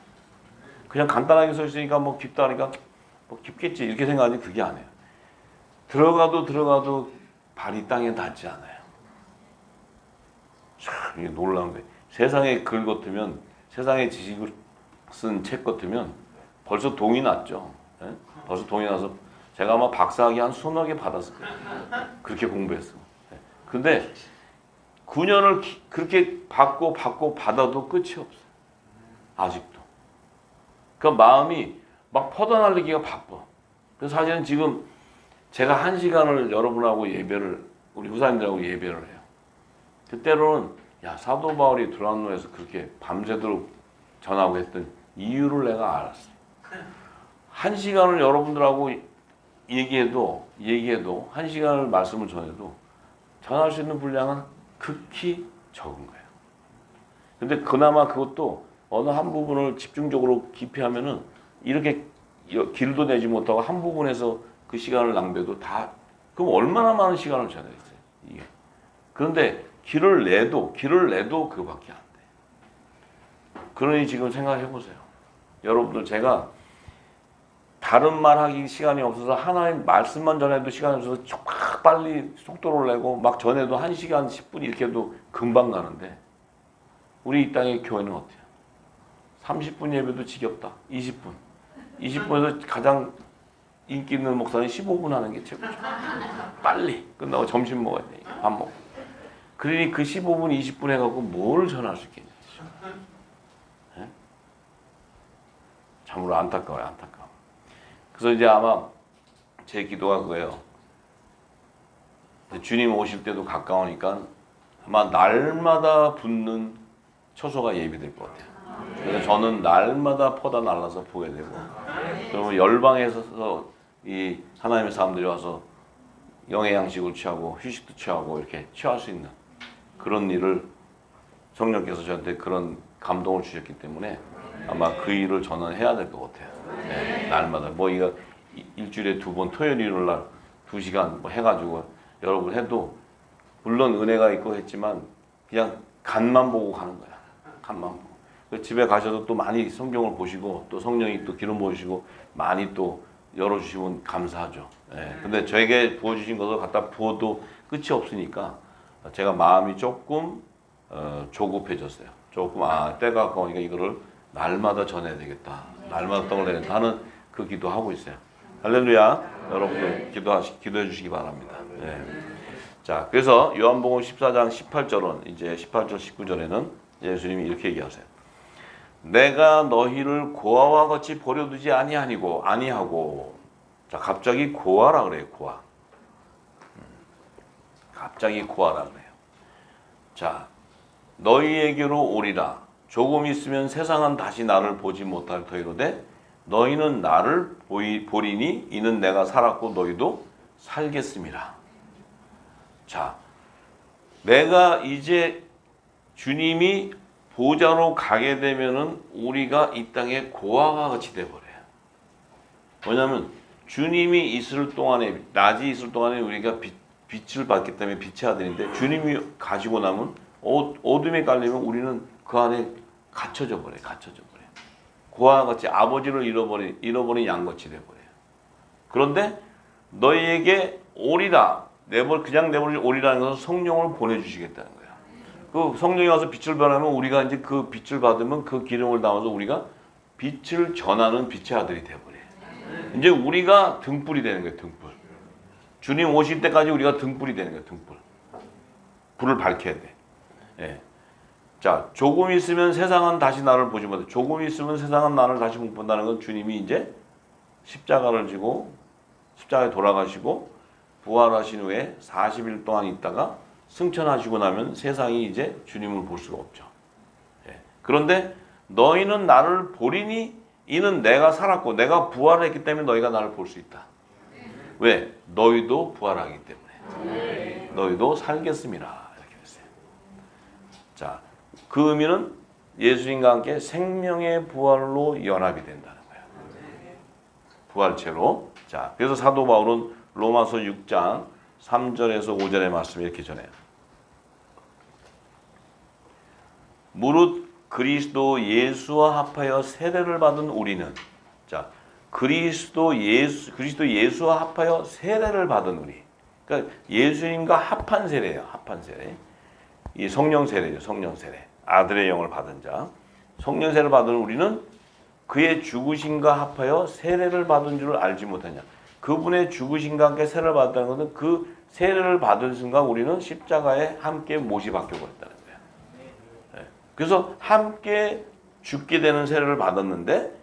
그냥 간단하게 써 있으니까 뭐 깊다 하니까 뭐 깊겠지 이렇게 생각하지 그게 아니에요. 들어가도 발이 땅에 닿지 않아요. 참 이게 놀라운 거예요. 세상의 글 같으면 세상의 지식을 쓴 책 같으면 벌써 동이 났죠. 예? 벌써 동이 나서 제가 아마 박사학위 한 20개 받았을 거예요. 그렇게 공부했어. 예. 근데 9년을 그렇게 받고 받아도 끝이 없어요. 아직도. 그 마음이 막 퍼져나르기가 바빠. 그래서 사실은 지금 제가 1시간을 여러분하고 예배를 우리 후사님들하고 예배를 해요. 그때로는 야 사도 바울이 두란노에서 그렇게 밤새도록 전하고 했던 이유를 내가 알았어요. 1시간을 여러분들하고 얘기해도 1시간을 말씀을 전해도 전할 수 있는 분량은 극히 적은 거예요. 근데 그나마 그것도 어느 한 부분을 집중적으로 깊이 하면은 이렇게 길도 내지 못하고 한 부분에서 그 시간을 낭비해도 다 그럼 얼마나 많은 시간을 전해야겠어요. 이게. 그런데 길을 내도 그거밖에 안 돼. 그러니 지금 생각해 보세요. 여러분들 제가 다른 말 하기 시간이 없어서 하나님 말씀만 전해도 시간이 없어서 쫙 빨리 속도를 내고 막 전해도 1시간 10분 이렇게 해도 금방 가는데 우리 이 땅의 교회는 어때요? 30분 예배도 지겹다. 20분에서 가장 인기 있는 목사는 15분 하는 게 최고죠. 빨리 끝나고 점심 먹어야 되니까 밥 먹고. 그러니 그 15분 20분 해갖고 뭘 전할 수 있겠냐. 네? 참으로 안타까워요. 안타까워. 그래서 이제 아마 제 기도가 그거예요. 주님 오실 때도 가까우니까 아마 날마다 붙는 처소가 예비될 것 같아요. 그래서 저는 날마다 퍼다 날라서 보게 되고 그러면 열방에서 이 하나님의 사람들이 와서 영의 양식을 취하고 휴식도 취하고 이렇게 취할 수 있는 그런 일을 성령께서 저한테 그런 감동을 주셨기 때문에 아마 그 일을 저는 해야 될 것 같아요. 네, 날마다 뭐 이거 일주일에 2번 토요일 일요일 날 2시간 뭐 해가지고 여러분 해도 물론 은혜가 있고 했지만 그냥 간만 보고 가는 거야. 간만 보고. 집에 가셔도 또 많이 성경을 보시고 또 성령이 또 기름 부으시고 많이 또 열어주시면 감사하죠. 예. 근데 저에게 부어주신 것을 갖다 부어도 끝이 없으니까 제가 마음이 조금 조급해졌어요. 조금 때가 가까우니까 이거를 날마다 전해야 되겠다. 날마다 떡을 내야 된다 하는 그 기도하고 있어요. 할렐루야. 여러분들 기도해 주시기 바랍니다. 예. 자, 그래서 요한복음 14장 18절은 이제 18절 19절에는 예수님이 이렇게 얘기하세요. 내가 너희를 고아와 같이 버려두지 아니하고 자 갑자기 고아라 그래요. 고아. 갑자기 고아라 그래요. 자 너희에게로 오리라. 조금 있으면 세상은 다시 나를 보지 못할 터이로되 너희는 나를 보리니 이는 내가 살았고 너희도 살겠음이라. 자 내가 이제 주님이 보좌로 가게 되면은 우리가 이 땅에 고아와 같이 돼버려요. 왜냐하면 주님이 있을 동안에 낮이 있을 동안에 우리가 빛을 받기 때문에 빛의 아들인데 주님이 가시고 나면 어둠에 깔리면 우리는 그 안에 갇혀져 버려요. 고아와 같이 아버지를 잃어버린 양같이 돼버려요. 그런데 너희에게 오리라 그냥 내버려 오리라는 것은 성령을 보내주시겠다는 거예요. 그 성령이 와서 빛을 발하면 우리가 이제 그 빛을 받으면 그 기름을 담아서 우리가 빛을 전하는 빛의 아들이 되어버려요. 이제 우리가 등불이 되는 거예요. 등불. 주님 오실 때까지 우리가 등불이 되는 거예요. 등불. 불을 밝혀야 돼. 예. 자, 조금 있으면 세상은 다시 나를 보지 못해. 조금 있으면 세상은 나를 다시 못 본다는 건 주님이 이제 십자가를 지고 십자가에 돌아가시고 부활하신 후에 40일 동안 있다가 승천하시고 나면 세상이 이제 주님을 볼 수가 없죠. 예. 그런데 너희는 나를 보리니 이는 내가 살았고 내가 부활했기 때문에 너희가 나를 볼 수 있다. 왜? 너희도 부활하기 때문에. 너희도 살겠음이라. 이렇게 됐어요. 자, 그 의미는 예수님과 함께 생명의 부활로 연합이 된다는 거예요. 부활체로. 자, 그래서 사도 바울은 로마서 6장 3절에서 5절의 말씀을 이렇게 전해요. 무릇 그리스도 예수와 합하여 세례를 받은 우리는, 자, 그리스도 예수와 합하여 세례를 받은 우리. 그러니까 예수님과 합한 세례예요. 합한 세례. 이 성령 세례죠. 성령 세례. 아들의 영을 받은 자. 성령 세례를 받은 우리는 그의 죽으심과 합하여 세례를 받은 줄을 알지 못하냐. 그분의 죽으심과 함께 세례를 받았다는 것은 그 세례를 받은 순간 우리는 십자가에 함께 못이 박혀 버렸다는 거예요. 네. 그래서 함께 죽게 되는 세례를 받았는데,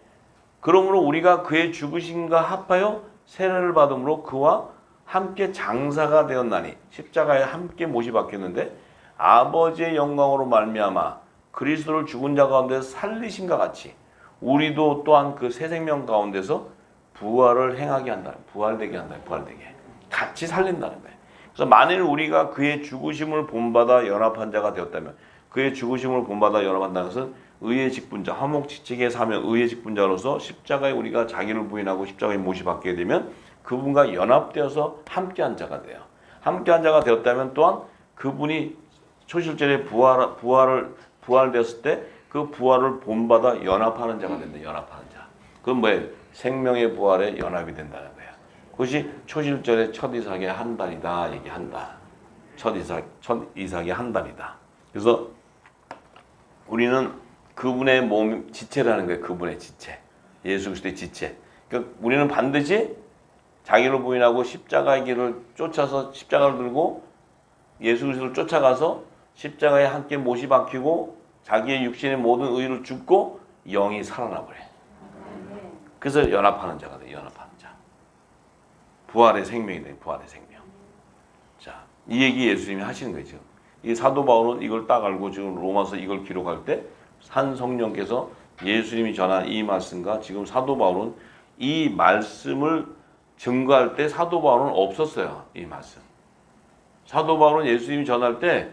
그러므로 우리가 그의 죽으심과 합하여 세례를 받음으로 그와 함께 장사가 되었나니, 십자가에 함께 못이 박혔는데 아버지의 영광으로 말미암아 그리스도를 죽은 자 가운데 살리심과 같이 우리도 또한 그 새 생명 가운데서 부활을 행하게 한다. 부활되게 한다. 부활되게. 같이 살린다는 거예요. 그래서 만일 우리가 그의 죽으심을 본받아 연합한 자가 되었다면, 그의 죽으심을 본받아 연합한다는 것은 의의 직분자, 화목지책의 사명, 의의 직분자로서 십자가에 우리가 자기를 부인하고 십자가에 못이 박게 되면 그분과 연합되어서 함께한 자가 돼요. 함께한 자가 되었다면 또한 그분이 초실절에 부활되었을 때 그 부활을 본받아 연합하는 자가 된다. 연합하는 자. 그건 뭐예요? 생명의 부활에 연합이 된다는 거예요. 그것이 초실절의 첫 이삭의 한 달이다 얘기한다. 첫 이삭의 한 달이다. 그래서 우리는 그분의 몸 지체라는 거예요. 그분의 지체. 예수 그리스도의 지체. 그러니까 우리는 반드시 자기를 부인하고 십자가의 길을 쫓아서 십자가를 들고 예수 그리스도를 쫓아가서 십자가에 함께 못이 박히고 자기의 육신의 모든 의를 죽고 영이 살아나 버려요. 그래서 연합하는 자가 돼요. 연합하는 자. 부활의 생명이 돼요. 부활의 생명. 자, 이 얘기 예수님이 하시는 거죠. 이 사도 바울은 이걸 딱 알고 지금 로마서 이걸 기록할 때 산 성령께서 예수님이 전한 이 말씀과 지금 사도 바울은 이 말씀을 증거할 때 사도 바울은 없었어요. 이 말씀. 사도 바울은 예수님이 전할 때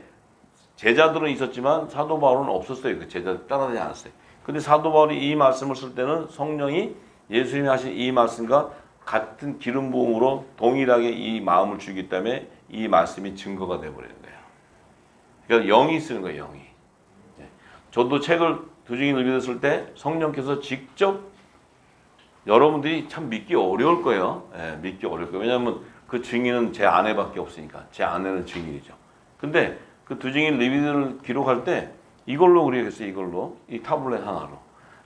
제자들은 있었지만 사도 바울은 없었어요. 그 제자들 따라다니지 않았어요. 근데 사도 바울이 이 말씀을 쓸 때는 성령이 예수님이 하신 이 말씀과 같은 기름 부음으로 동일하게 이 마음을 주기 때문에 이 말씀이 증거가 되어버리는 거예요. 그러니까 영이 쓰는 거예요. 영이. 저도 책을 두중인 의미를 쓸 때 성령께서 직접 여러분들이 참 믿기 어려울 거예요. 예, 믿기 어려울 거예요. 왜냐하면 그 증인은 제 아내밖에 없으니까. 제 아내는 증인이죠. 근데 그 두중인 리비드를 기록할 때 이걸로 그리겠어요. 이걸로. 이 타블렛 하나로.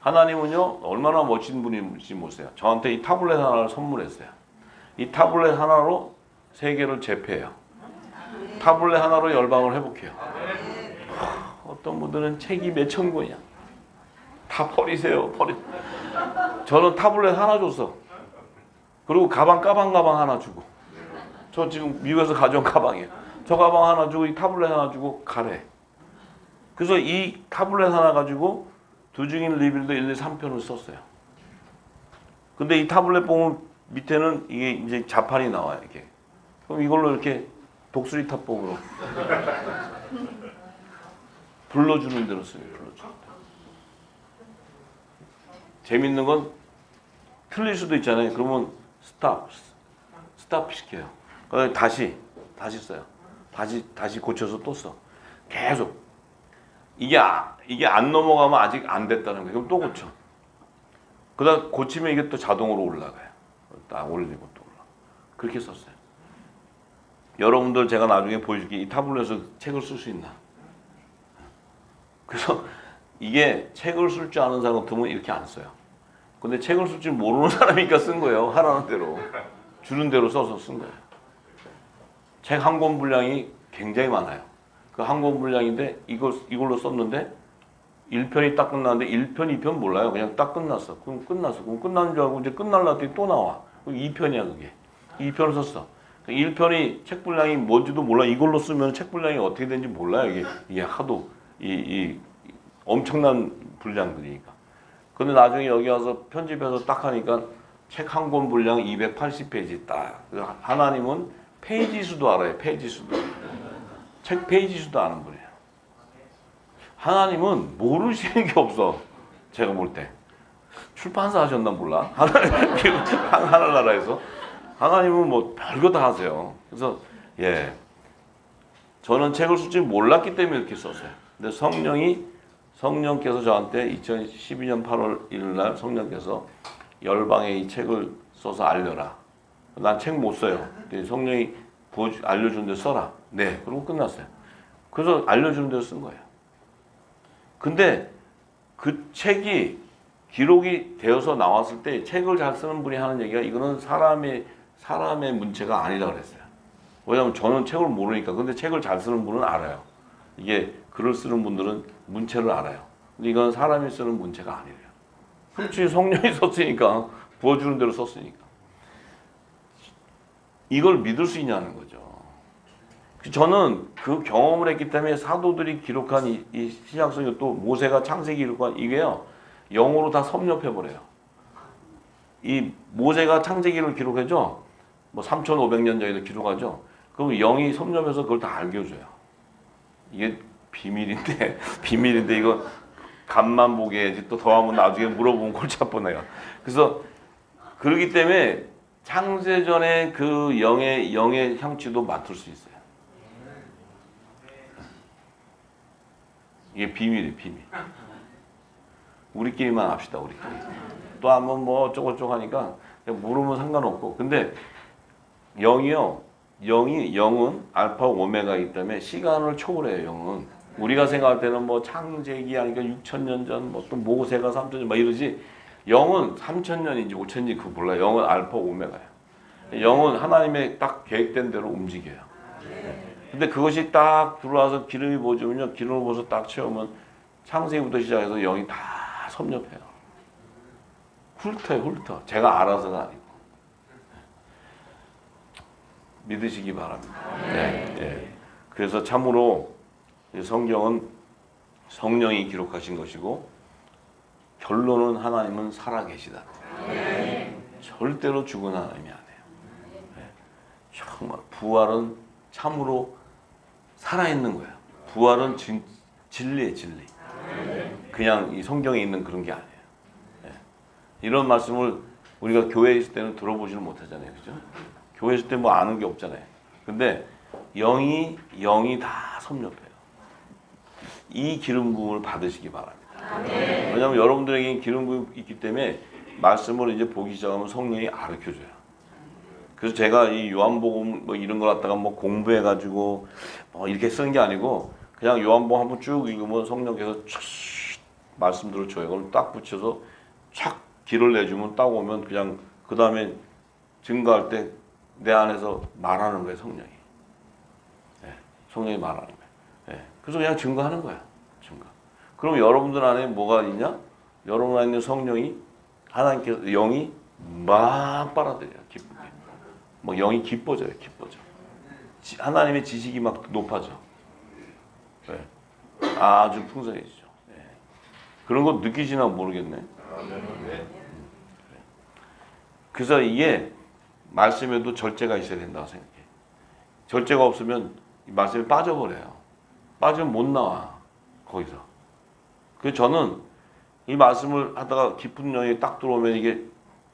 하나님은요, 얼마나 멋진 분인지 보세요. 저한테 이 타블렛 하나를 선물했어요. 이 타블렛 하나로 세계를 제패해요. 타블렛 하나로 열방을 회복해요. 어떤 분들은 책이 몇천 권이야. 다 버리세요. 저는 타블렛 하나 줬어. 그리고 가방 하나 주고. 저 지금 미국에서 가져온 가방이에요. 저 가방 하나 주고 이 타블렛 하나 주고 가래. 그래서 이 타블렛 하나 가지고 두중인 리빌도 1, 2, 3편을 썼어요. 근데 이 타블렛 보면 밑에는 이게 이제 자판이 나와요. 이렇게. 그럼 이걸로 이렇게 독수리 탑봉으로 불러주는 대로 써요. 불러주는 대로. 재밌는 건 틀릴 수도 있잖아요. 그러면 스탑 시켜요. 다시 써요. 다시 고쳐서 또 써. 계속. 이게 안 넘어가면 아직 안 됐다는 거예요. 그럼 또 고쳐. 그다음 고치면 이게 또 자동으로 올라가요. 딱 올리고 또 올라. 그렇게 썼어요. 여러분들 제가 나중에 보여줄게. 이 타블렛에서 책을 쓸 수 있나? 그래서 이게 책을 쓸 줄 아는 사람 같으면 이렇게 안 써요. 근데 책을 쓸 줄 모르는 사람이니까 쓴 거예요. 하라는 대로. 주는 대로 써서 쓴 거예요. 책 한 권 분량이 굉장히 많아요. 그 한 권 분량인데 이걸로 썼는데 1편이 딱 끝났는데 1편, 2편 몰라요. 그냥 딱 끝났어. 그럼 끝났어. 그럼 끝나는 줄 알고 이제 끝날라더니 또 나와. 그럼 2편이야 그게. 2편을 썼어. 1편이 책 분량이 뭔지도 몰라. 이걸로 쓰면 책 분량이 어떻게 되는지 몰라요. 이게 하도 이 엄청난 분량들이니까. 근데 나중에 여기 와서 편집해서 딱 하니까 책 한 권 분량 280페이지 딱. 하나님은 페이지 수도 알아요. 페이지 수도. 책 페이지 수도 아는 분이에요. 하나님은 모르시는 게 없어. 제가 볼 때. 출판사 하셨나 몰라. 하늘나라에서. 하나님은 뭐 별거 다 하세요. 그래서 예, 저는 책을 쓸 줄 몰랐기 때문에 이렇게 썼어요. 근데 성령께서 저한테 2012년 8월 1일 날 성령께서 열방에 이 책을 써서 알려라. 난 책 못 써요. 성령이 알려주는 데 써라. 네, 그리고 끝났어요. 그래서 알려주는 대로 쓴 거예요. 근데 그 책이 기록이 되어서 나왔을 때 책을 잘 쓰는 분이 하는 얘기가 이거는 사람의 문체가 아니라 그랬어요. 왜냐하면 저는 책을 모르니까. 근데 책을 잘 쓰는 분은 알아요. 이게 글을 쓰는 분들은 문체를 알아요. 근데 이건 사람이 쓰는 문체가 아니래요. 그렇지, 성령이 썼으니까, 부어주는 대로 썼으니까. 이걸 믿을 수 있냐는 거죠. 저는 그 경험을 했기 때문에 사도들이 기록한 이 신약성경 또 모세가 창세기 기록한 이게요, 영어로 다 섭렵해버려요. 이 모세가 창세기를 기록해줘. 뭐 3,500년 전에도 기록하죠. 그럼 영이 섭렵해서 그걸 다 알려줘요. 이게 비밀인데 이거 간만 보게 해야지. 또 더하면 나중에 물어보면 골치 아프네요. 그래서 그러기 때문에 창세전에 그 영의 향취도 맡을 수 있어요. 이게 비밀이에요, 비밀. 우리끼리만 합시다, 우리끼리. 또 한번 뭐 어쩌고저쩌고 하니까 물으면 상관없고. 근데 영은 알파 오메가이기 때문에 시간을 초월해요, 영은. 우리가 생각할 때는 뭐 창세기 하니까 6,000년 전, 뭐 또 모세가 3,000년 막 이러지. 영은 3,000년인지 5,000년인지 그거 몰라요. 영은 알파 오메가예요. 영은 하나님의 딱 계획된 대로 움직여요. 근데 그것이 딱 들어와서 기름이 부어지면요, 기름을 부어서 딱 채우면 창세기부터 시작해서 영이 다 섭렵해요. 훑어요. 제가 알아서가 아니고. 믿으시기 바랍니다. 네, 네. 그래서 참으로 성경은 성령이 기록하신 것이고 결론은 하나님은 살아계시다. 절대로 죽은 하나님이 아니에요. 네. 정말 부활은 참으로 살아있는 거예요. 부활은 진리예요, 진리. 그냥 이 성경에 있는 그런 게 아니에요. 네. 이런 말씀을 우리가 교회에 있을 때는 들어보지는 못하잖아요. 그죠? 교회 있을 때 뭐 아는 게 없잖아요. 근데 영이 다 섭렵해요. 이 기름 부음을 받으시기 바랍니다. 왜냐하면 여러분들에게 기름 부음이 있기 때문에 말씀을 이제 보기 시작하면 성령이 가르쳐줘요. 그래서 제가 이 요한복음 뭐 이런 걸 갖다가 뭐 공부해가지고 뭐 이렇게 쓰는 게 아니고 그냥 요한복음 한번 쭉 읽으면 성령께서 말씀들을 줘요. 그럼 딱 붙여서 착 길을 내주면 딱 오면 그냥 그 다음에 증거할 때 내 안에서 말하는 거예요, 성령이. 네, 성령이 말하는 거예요. 네, 그래서 그냥 증거하는 거야, 증거. 그럼 여러분들 안에 뭐가 있냐? 여러분 안에 있는 성령이 하나님께서 영이 막 빨아들여요, 기쁘게. 뭐 영이 기뻐져요, 기뻐져. 하나님의 지식이 막 높아져. 네, 아주 풍성해지죠. 네. 그런 거 느끼시나 모르겠네. 그래서 이게 말씀에도 절제가 있어야 된다고 생각해. 절제가 없으면 말씀이 빠져버려요. 빠지면 못 나와, 거기서. 그래서 저는 이 말씀을 하다가 깊은 영이 딱 들어오면 이게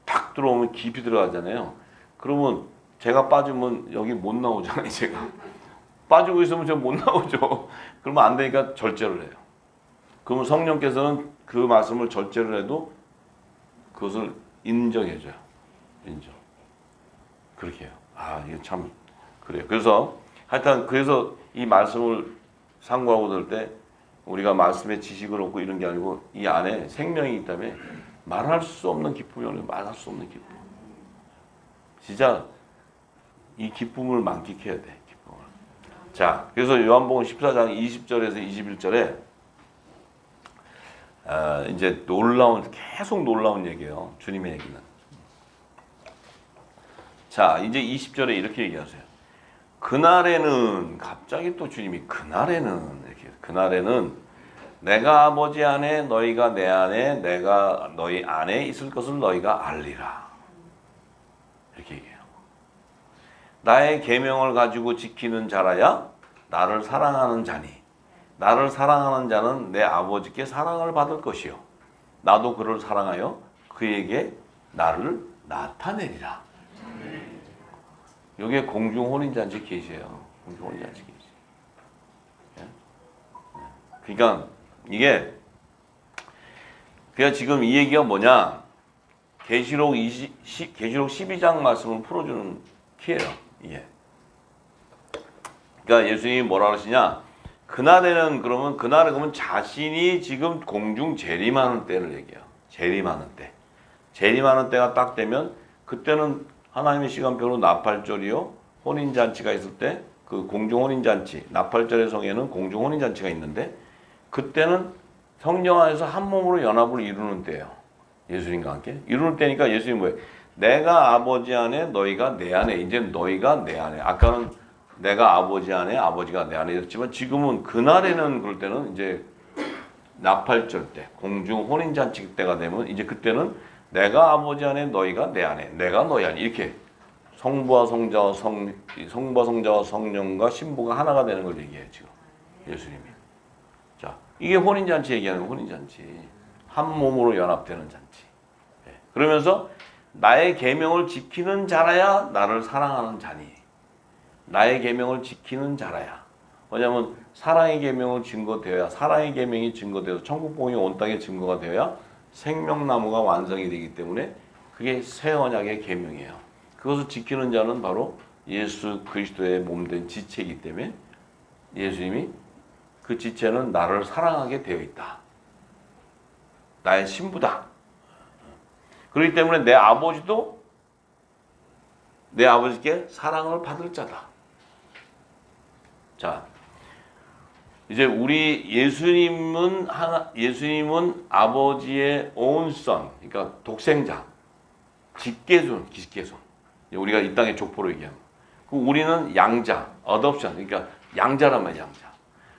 탁 들어오면 깊이 들어가잖아요. 그러면 제가 빠지면 여기 못 나오잖아요, 제가. 빠지고 있으면 제가 못 나오죠. 그러면 안 되니까 절제를 해요. 그러면 성령께서는 그 말씀을 절제를 해도 그것을 인정해줘요. 인정. 그렇게 해요. 아, 이게 참 그래요. 그래서 하여튼 그래서 이 말씀을 상고하고 들 때 우리가 말씀의 지식을 얻고 이런 게 아니고 이 안에 생명이 있다면 말할 수 없는 기쁨이 말할 수 없는 기쁨. 진짜 이 기쁨을 만끽해야 돼. 기쁨을. 자, 그래서 요한복음 14장 20절에서 21절에 이제 계속 놀라운 얘기예요. 주님의 얘기는. 자, 이제 20절에 이렇게 얘기하세요. 그날에는 갑자기 또 주님이 그날에는 내가 아버지 안에 너희가 내 안에 내가 너희 안에 있을 것을 너희가 알리라. 이렇게 얘기해요. 나의 계명을 가지고 지키는 자라야 나를 사랑하는 자니 나를 사랑하는 자는 내 아버지께 사랑을 받을 것이요 나도 그를 사랑하여 그에게 나를 나타내리라. 이게 공중혼인잔치 계시예요. 공중혼인잔치 계시. 그러니까 이게 그냥 지금 이 얘기가 뭐냐? 계시록 12장 말씀을 풀어주는 키예요. 이게. 그러니까 예수님이 뭐라 그러시냐? 그날에는 그러면 자신이 지금 공중 재림하는 때를 얘기해요. 재림하는 때. 재림하는 때가 딱 되면 그때는 하나님의 시간표로 나팔절이요 혼인잔치가 있을 때 그 공중 혼인잔치 나팔절의 성에는 공중 혼인잔치가 있는데 그때는 성령 안에서 한 몸으로 연합을 이루는 때예요. 예수님과 함께 이루는 때니까 예수님 뭐예요? 내가 아버지 안에 너희가 내 안에 이제 너희가 내 안에 아까는 내가 아버지 안에 아버지가 내 안에 있었지만 지금은 그날에는 그럴 때는 이제 나팔절 때 공중 혼인잔치 때가 되면 이제 그때는 내가 아버지 안에 너희가 내 안에 내가 너희 안에 이렇게 성부와 성자와 성령과 신부가 하나가 되는 걸 얘기해요 지금 예수님이. 자 이게 혼인잔치 얘기하는 거 혼인잔치 한 몸으로 연합되는 잔치. 그러면서 나의 계명을 지키는 자라야 나를 사랑하는 자니 나의 계명을 지키는 자라야. 왜냐하면 사랑의 계명을 증거되어야 사랑의 계명이 증거되어서 천국 복음이 온 땅에 증거가 되어야 생명나무가 완성이 되기 때문에 그게 새 언약의 계명이에요. 그것을 지키는 자는 바로 예수 그리스도의 몸된 지체이기 때문에 예수님이 그 지체는 나를 사랑하게 되어 있다. 나의 신부다. 그렇기 때문에 내 아버지도 내 아버지께 사랑을 받을 자다. 자, 이제 우리 예수님은 아버지의 own son, 그러니까 독생자, 직계손. 우리가 이 땅의 족보로 얘기하면. 우리는 양자, adoption, 그러니까 양자란 말이야, 양자.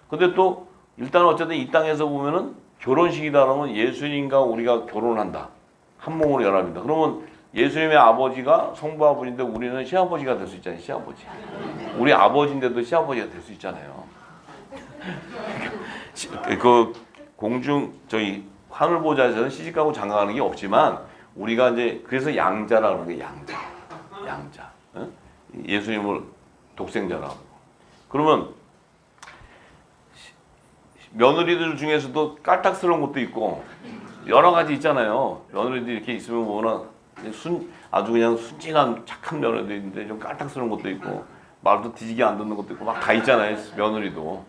근데 또 일단 어쨌든 이 땅에서 보면은 결혼식이다 그러면 예수님과 우리가 결혼한다. 한 몸으로 연합니다. 그러면 예수님의 아버지가 성부 아버지인데 우리는 시아버지가 될 수 있잖아요. 시아버지. 우리 아버지인데도 시아버지가 될 수 있잖아요. 그 저희 하늘보좌에서는 시집가고 장가가는 게 없지만 우리가 이제 그래서 양자라고 하는 게 양자. 어? 예수님을 독생자라고. 그러면 며느리들 중에서도 깔딱스러운 것도 있고 여러 가지 있잖아요. 며느리들 이렇게 있으면 보면 아주 그냥 순진한 착한 며느리들인데 좀 깔딱스러운 것도 있고 말도 뒤지게 안 듣는 것도 있고 막 다 있잖아요. 며느리도.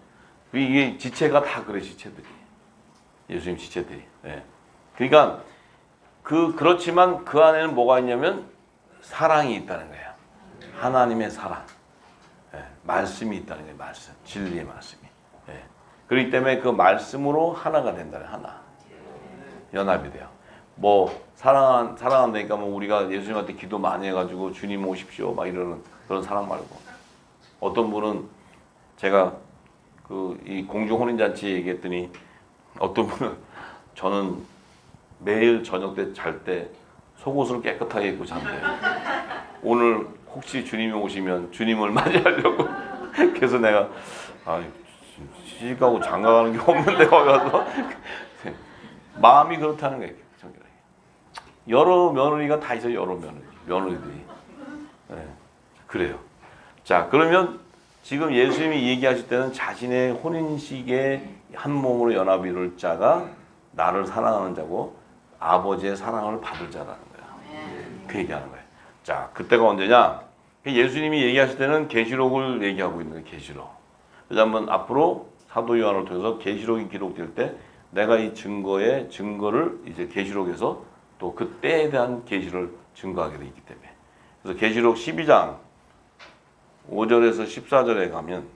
이게 지체가 다 그래 지체들이. 예수님 지체들이. 예. 그러니까 그렇지만 그 안에는 뭐가 있냐면 사랑이 있다는 거예요. 하나님의 사랑. 예. 말씀이 있다는 거예요. 말씀. 진리의 말씀이. 예. 그렇기 때문에 그 말씀으로 하나가 된다는 하나. 연합이 돼요. 뭐 사랑한다니까 뭐 우리가 예수님한테 기도 많이 해가지고 주님 오십시오 막 이러는 그런 사랑 말고 어떤 분은 제가 이 공중 혼인잔치 얘기했더니 어떤 분은 저는 매일 저녁 때 잘 때 속옷을 깨끗하게 입고 잔대요. 오늘 혹시 주님이 오시면 주님을 맞이하려고. 그래서 내가 시집가고 장가가는 게 없는데 거기 가서 마음이 그렇다는 거예요. 여러 며느리가 다 있어요. 여러 며느리들이. 네, 그래요. 자, 그러면 지금 예수님이 얘기하실 때는 자신의 혼인식에 한 몸으로 연합 이룰 자가 나를 사랑하는 자고 아버지의 사랑을 받을 자라는 거야. 그 얘기하는 거예요. 자, 그때가 언제냐? 예수님이 얘기하실 때는 계시록을 얘기하고 있는 거예요. 계시록. 그래서 한번 앞으로 사도 요한을 통해서 계시록이 기록될 때 내가 이 증거를 이제 계시록에서 또 그 때에 대한 계시를 증거하게 되기 때문에. 그래서 계시록 12장 5절에서 14절에 가면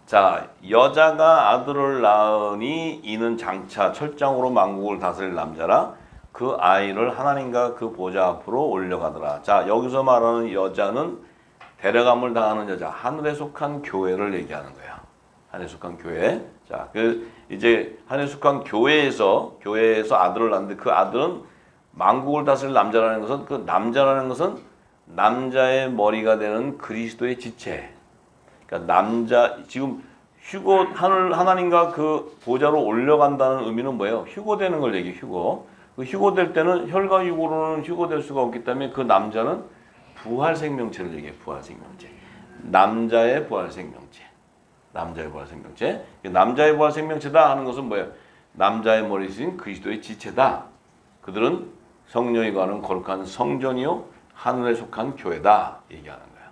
자, 여자가 아들을 낳으니 이는 장차 철장으로 만국을 다스릴 남자라 그 아이를 하나님과 그 보좌 앞으로 올려가더라. 자, 여기서 말하는 여자는 데려감을 당하는 여자, 하늘에 속한 교회를 얘기하는 거야. 한에 속한 교회. 자, 이제 한에 속한 교회에서 아들을 낳는데 그 아들은 만국을 다스릴 남자라는 것은 그 남자라는 것은 남자의 머리가 되는 그리스도의 지체. 그러니까 남자 지금 하나님과 그 보좌로 올려간다는 의미는 뭐예요? 휴거되는 걸 얘기해. 그 휴거될 때는 혈과 육으로는 휴거될 수가 없기 때문에 그 남자는 부활 생명체를 얘기해. 부활 생명체. 남자의 부활 생명체. 남자의 부활 생명체다 하는 것은 뭐예요? 남자의 머리신 그리스도의 지체다. 그들은 성령이 거하는 거룩한 성전이요 하늘에 속한 교회다 얘기하는 거예요.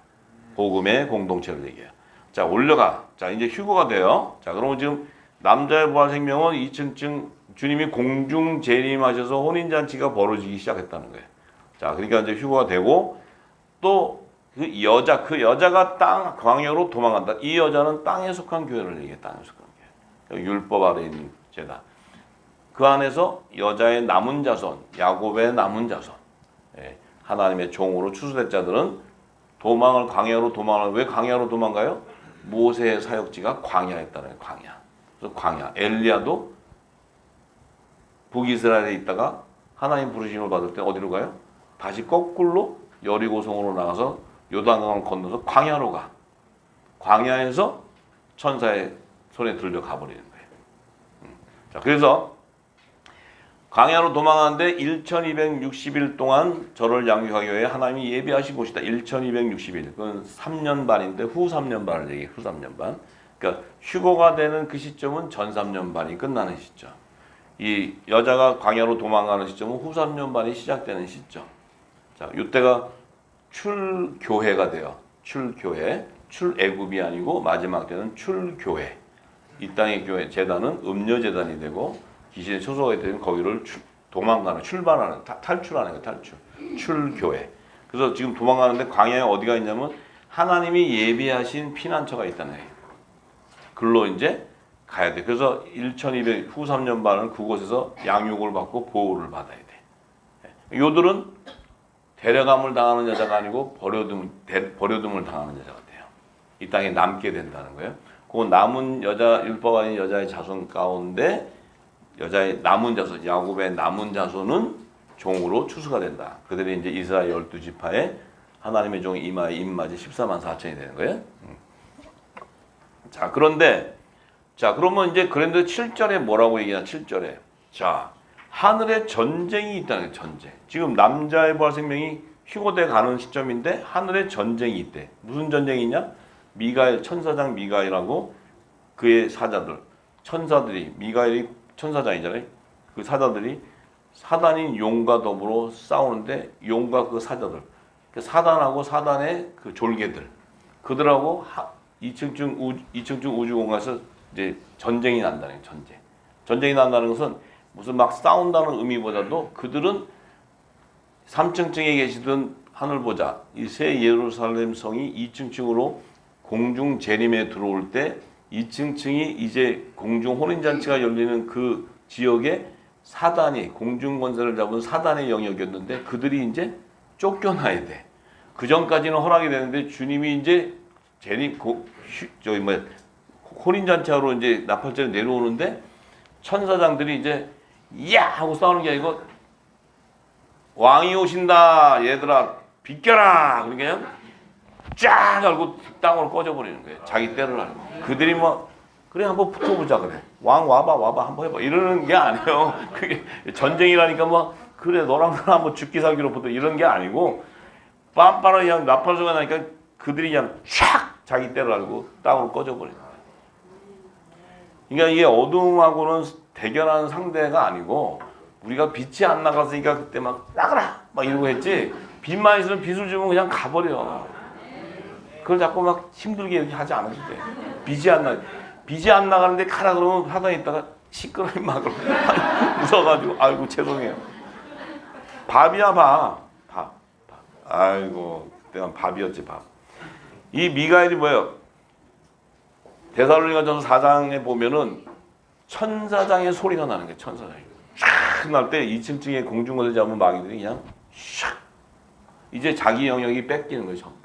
복음의 공동체를 얘기해요. 자, 올려가. 자, 이제 휴거가 돼요. 자, 그러면 지금 남자의 부활 생명은 2층 주님이 공중 재림하셔서 혼인잔치가 벌어지기 시작했다는 거예요. 자, 그러니까 이제 휴거가 되고 또 그 여자가 땅 광야로 도망간다. 이 여자는 땅에 속한 교회를 얘기해. 땅에 속한 교회. 율법 아래 있는 죄다. 그 안에서 여자의 남은 자손, 야곱의 남은 자손, 하나님의 종으로 추수된 자들은 광야로 도망을. 왜 광야로 도망가요? 모세의 사역지가 광야였다는 거예요. 광야. 그래서 광야. 엘리야도 북이스라엘에 있다가 하나님 부르심을 받을 때 어디로 가요? 다시 거꾸로 여리고성으로 나가서 요단강을 건너서 광야로 가. 광야에서 천사의 손에 들려 가버리는 거예요. 자, 그래서 광야로 도망하는데 1260일 동안 저를 양육하기 위해 하나님이 예비하신 곳이다. 1260일. 그건 3년 반인데 후 3년 반을 얘기해. 후 3년 반. 그러니까 휴거가 되는 그 시점은 전 3년 반이 끝나는 시점. 이 여자가 광야로 도망가는 시점은 후 3년 반이 시작되는 시점. 자, 이때가 출교회가 돼요. 출교회. 출애굽이 아니고 마지막 때는 출교회. 이 땅의 교회 제단은 음녀제단이 되고 귀신의 초소가 되면 거기를 도망가는, 출발하는, 탈출하는 거예요. 탈출. 출교회. 그래서 지금 도망가는데 광야에 어디가 있냐면 하나님이 예비하신 피난처가 있다는 거예요. 글로 이제 가야 돼. 그래서 1200 후 3년 반은 그곳에서 양육을 받고 보호를 받아야 돼. 요들은 데려감을 당하는 여자가 아니고 버려둠을 당하는 여자가 돼요. 이 땅에 남게 된다는 거예요. 그 남은 여자, 율법 아닌 여자의 자손 가운데 여자의 남은 자손, 야곱의 남은 자손은 종으로 추수가 된다. 그들이 이제 이스라엘 12지파에 하나님의 종 이마에 입맞이 14만 4천이 되는 거예요. 자, 그런데 그러면 이제 그런데 7절에 뭐라고 얘기하냐? 7절에 자, 하늘에 전쟁이 있다는 거예요. 전쟁. 지금 남자의 부활 생명이 휴거돼 가는 시점인데 하늘에 전쟁이 있대. 무슨 전쟁이 있냐? 미가엘 천사장 미가엘하고 그의 사자들, 천사들이 미가엘이 천사장이잖아요. 그 사자들이 사단인 용과 더불어 싸우는데 용과 그 사자들, 그 사단하고 사단의 그 졸개들, 그들하고 2층층 우주 공간에서 이제 전쟁이 난다는 거예요. 전쟁이 난다는 것은 무슨 막 싸운다는 의미보다도 그들은 3층층에 계시던 하늘 보자, 이 새 예루살렘 성이 2층층으로 공중 재림에 들어올 때 2층층이 이제 공중 혼인잔치가 열리는 그 지역에 사단이 공중 권세를 잡은 사단의 영역이었는데 그들이 이제 쫓겨나야 돼. 그 전까지는 허락이 되는데 주님이 이제 혼인잔치하러 이제 나팔절에 내려오는데 천사장들이 이제 야 하고 싸우는 게 아니고 왕이 오신다 얘들아 비켜라 그러니까 쫙 알고 땅으로 꺼져버리는 거예요. 자기 때를 알고. 그들이 뭐 그래 한번 붙어보자 그래. 왕 와봐 한번 해봐 이러는 게 아니에요. 그게 전쟁이라니까 뭐 그래 너랑 나랑 한번 죽기 살기로 붙어 이런 게 아니고 빰빠라 그냥 나팔소가 나니까 그들이 그냥 촥 자기 때를 알고 땅으로 꺼져버리는 거예요. 그러니까 이게 어둠하고는 대결하는 상대가 아니고 우리가 빛이 안 나갔으니까 그때 막 나가라 막 이러고 했지 빛만 있으면 빛을 주면 그냥 가버려. 그걸 자꾸 막 힘들게 이렇게 하지 않아도 돼. 빛이 안 나가는데 가라 그러면 하다 있다가 시끄러운 막 웃어가지고 아이고 죄송해요. 밥이야 밥. 아이고 그때는 밥이었지 밥. 이 미가엘이 뭐예요? 데살로니가전서 4장에 보면은 천사장의 소리가 나는 거예요. 천사장이 쫙 날 때 2층층에 공중권을 잡은 마귀들이 그냥 샥 이제 자기 영역이 뺏기는 거예요. 전부.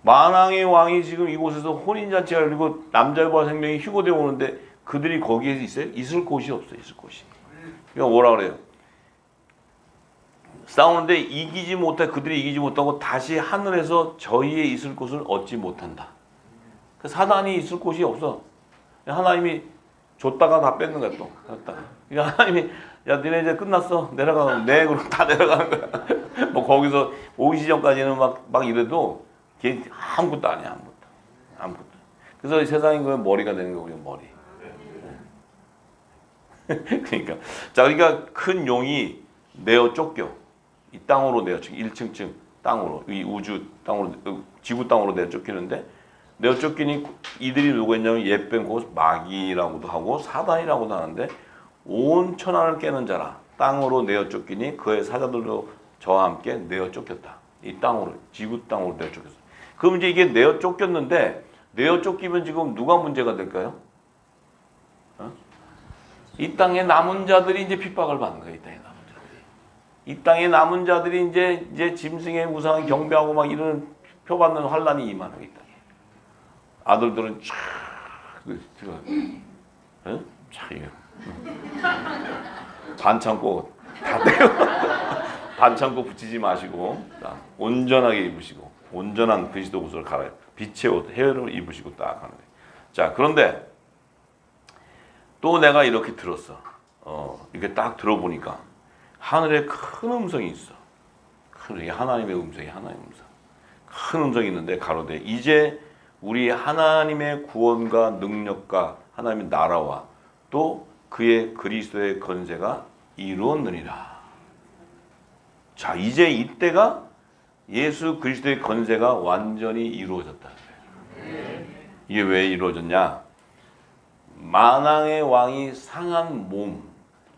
만왕의 왕이 지금 이곳에서 혼인잔치가 열리고 남자와 생명이 휴거되어 오는데 그들이 거기에 있어요? 있을 곳이 없어요. 있을 곳이. 그러니까 뭐라 그래요? 싸우는데 그들이 이기지 못하고 다시 하늘에서 저희의 있을 곳을 얻지 못한다. 그 사단이 있을 곳이 없어. 하나님이 줬다가 다 뺏는 거야 또. 그러니까 하나님이 야 너네 이제 끝났어 내려가면 네 그럼 다 내려가는 거야. 뭐 거기서 오기 전까지는 막 이래도 걔 아무것도 아니야 아무것도. 그래서 이 세상인 거는 머리가 되는 거고요 머리. 그러니까 그러니까 큰 용이 내어 쫓겨 이 땅으로 내어 쫓겨 1층층 땅으로 이 우주 땅으로 지구 땅으로 내어 쫓기는데 내어 쫓기니 이들이 누구였냐면 옛뱀 곧 마귀라고도 하고 사단이라고도 하는데 온 천하를 깨는 자라 땅으로 내어 쫓기니 그의 사자들도 저와 함께 내어 쫓겼다. 이 땅으로 지구 땅으로 내어 쫓겼어. 그럼 이제 이게 내어 쫓겼는데 내어 쫓기면 지금 누가 문제가 될까요? 이 땅에 남은 자들이 이제 핍박을 받는 거예요. 이 땅에 남은 자들이. 이 땅에 남은 자들이 이제 짐승의 우상을 경배하고 막 이런 표받는 환란이 임하는 거예요. 이 땅에. 아들들은 쫙 반창고 다 떼요. 반창고 붙이지 마시고 온전하게 입으시고 온전한 그리스도 옷을 갈아요. 빛의 옷, 해를 입으시고 딱 하는 거예요. 자, 그런데 또 내가 이렇게 들었어. 이렇게 딱 들어보니까 하늘에 큰 음성이 있어. 큰 하나님의 음성이 하나님의 음성. 큰 음성이 있는데 가로되 이제 우리 하나님의 구원과 능력과 하나님의 나라와 또 그의 그리스도의 건세가 이루었느니라. 자, 이제 이때가 예수 그리스도의 건세가 완전히 이루어졌다. 이게 왜 이루어졌냐? 만왕의 왕이 상한 몸,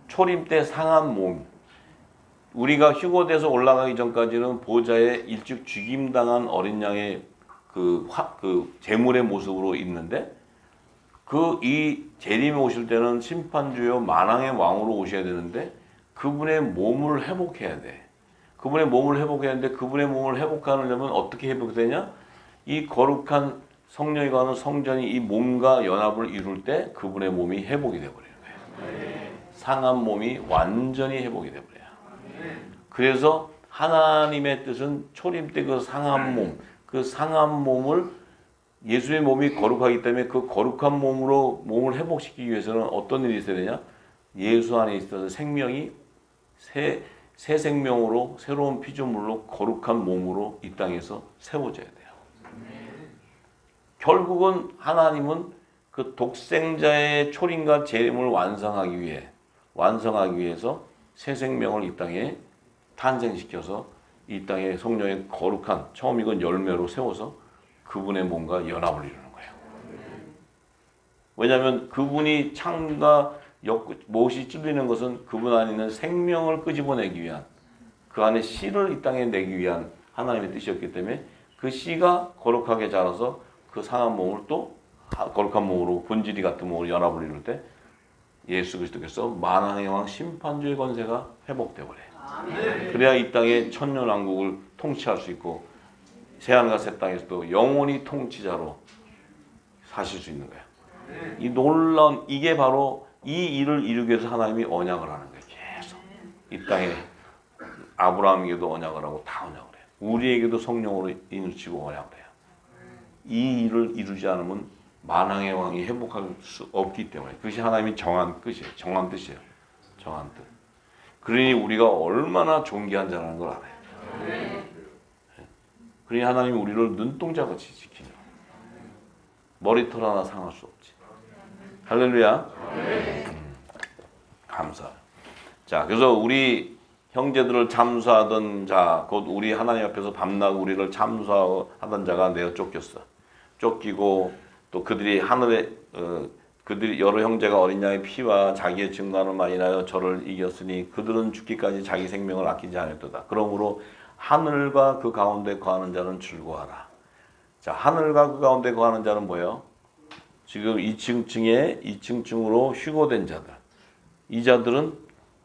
초림 때 상한 몸. 우리가 휴거돼서 올라가기 전까지는 보좌에 일찍 죽임당한 어린 양의 그 제물의 모습으로 있는데 이 재림에 오실 때는 심판주요 만왕의 왕으로 오셔야 되는데 그분의 몸을 회복해야 돼. 그분의 몸을 회복해야 하는데 그분의 몸을 회복하려면 어떻게 회복되냐? 이 거룩한 성령이 가는 성전이 이 몸과 연합을 이룰 때 그분의 몸이 회복이 되어버리는 거예요. 상한 몸이 완전히 회복이 되어버려요. 그래서 하나님의 뜻은 초림 때 그 상한 몸, 그 상한 몸을 예수의 몸이 거룩하기 때문에 그 거룩한 몸을 회복시키기 위해서는 어떤 일이 있어야 되냐? 예수 안에 있어서 생명이 새 생명으로 새로운 피조물로 거룩한 몸으로 이 땅에서 세워져야 돼요. 결국은 하나님은 그 독생자의 초림과 재림을 완성하기 위해서 새 생명을 이 땅에 탄생시켜서 이 땅에 성령의 거룩한 처음 익은 열매로 세워서 그분의 몸과 연합을 이루는 거예요. 왜냐하면 그분이 창과 못이 찔리는 것은 그분 안에 있는 생명을 끄집어내기 위한 그 안에 씨를 이 땅에 내기 위한 하나님의 뜻이었기 때문에 그 씨가 거룩하게 자라서 그 상한 몸을 또 거룩한 몸으로 본질이 같은 몸으로 연합을 이룰 때 예수 그리스도께서 만왕의 왕 심판주의 권세가 회복되어 버려요. 그래야 이 땅에 천년왕국을 통치할 수 있고 새하늘과 새 땅에서도 영원히 통치자로 사실 수 있는 거예요. 이 놀라운 이게 바로 이 일을 이루기 위해서 하나님이 언약을 하는 거예요. 계속 이 땅에 아브라함에게도 언약을 하고 다 언약을 해요. 우리에게도 성령으로 인치고 언약을 해요. 이 일을 이루지 않으면 만왕의 왕이 회복할 수 없기 때문에 그것이 하나님이 정한 뜻이에요. 정한 뜻이에요. 정한 뜻. 그러니 우리가 얼마나 존귀한 자라는 걸 알아요. 그러니 하나님이 우리를 눈동자같이 지키냐. 머리털 하나 상할 수 없지. 할렐루야. 감사. 자, 그래서 우리 형제들을 잠수하던 자, 곧 우리 하나님 앞에서 밤낮 우리를 잠수하던 자가 내어 쫓겼어. 쫓기고 또 그들이 하늘에 그들이 여러 형제가 어린 양의 피와 자기의 증거를 많이 인하여 저를 이겼으니 그들은 죽기까지 자기 생명을 아끼지 않았도다. 그러므로 하늘과 그 가운데 거하는 자는 즐거워하라. 자, 하늘과 그 가운데 거하는 자는 뭐예요? 지금 2층으로 휴거된 자들. 이 자들은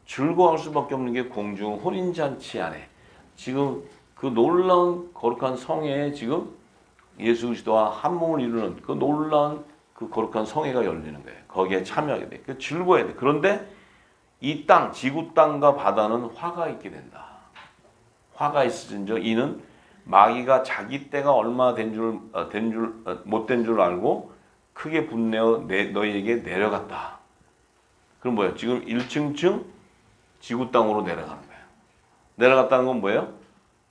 즐거워할 수밖에 없는 게 공중 혼인잔치 안에 지금 그 놀라운 거룩한 성회에 지금 예수 그리스도와 한 몸을 이루는 그 놀라운 그 거룩한 성회가 열리는 거예요. 거기에 참여하게 돼. 그 즐거워야 돼. 그런데 이 땅, 지구 땅과 바다는 화가 있게 된다. 화가 있으신즉 이는 마귀가 자기 때가 얼마 못된 줄 알고 크게 분내어 너희에게 내려갔다. 그럼 뭐예요? 지금 1층층 지구 땅으로 내려가는 거예요. 내려갔다는 건 뭐예요?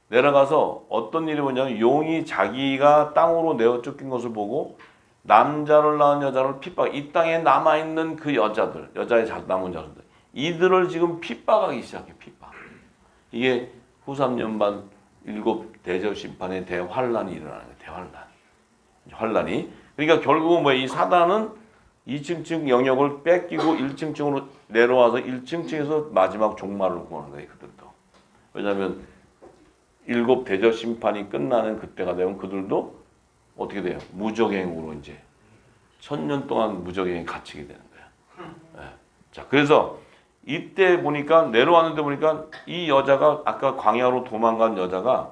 내려가서 어떤 일이 뭐냐면 용이 자기가 땅으로 내어 쫓긴 것을 보고 남자를 낳은 여자를 핍박, 이 땅에 남아있는 그 여자들, 여자의 남은 자들, 이들을 지금 핍박하기 시작해. 핍박. 이게 후 3년반 7대접 심판의 대환란이 일어나는 거예요. 대환란. 환란이. 그러니까 결국은 뭐예요? 이 사단은 2층층 영역을 뺏기고 1층층으로 내려와서 1층층에서 마지막 종말을 구하는 거예요. 그들도. 왜냐하면 7대접 심판이 끝나는 그때가 되면 그들도 어떻게 돼요? 무적행으로 이제 1000년 동안 무적행에 갇히게 되는 거예요. 네. 자, 그래서 이때 보니까 내려왔는데 보니까 이 여자가 아까 광야로 도망간 여자가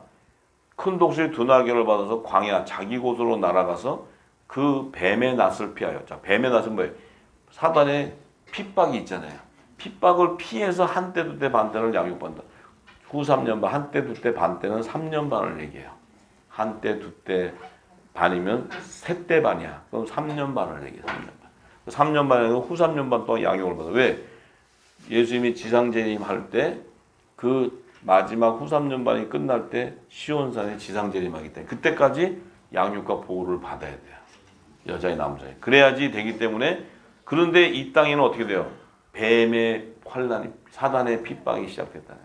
큰 독수리 두 날개를 받아서 광야 자기 곳으로 날아가서 그 뱀의 낯을 피하여. 자, 뱀의 낯은 뭐예요? 사단의 핍박이 있잖아요. 핍박을 피해서 한때 두때 반때를 양육받는다. 후 3년 반, 한때 두때 반때는 3년 반을 얘기해요. 한때 두때 반이면 세때 반이야. 그럼 3년 반을 얘기해. 3년 반. 3년 반에는 후 3년 반 동안 양육을 받아. 왜? 예수님이 지상재림할 때 그 마지막 후 3년 반이 끝날 때 시온산에 지상재림하기 때문에 그때까지 양육과 보호를 받아야 돼요. 여자의 남자의. 그래야지 되기 때문에. 그런데 이 땅에는 어떻게 돼요? 뱀의 환란이, 사단의 핍박이 시작됐다는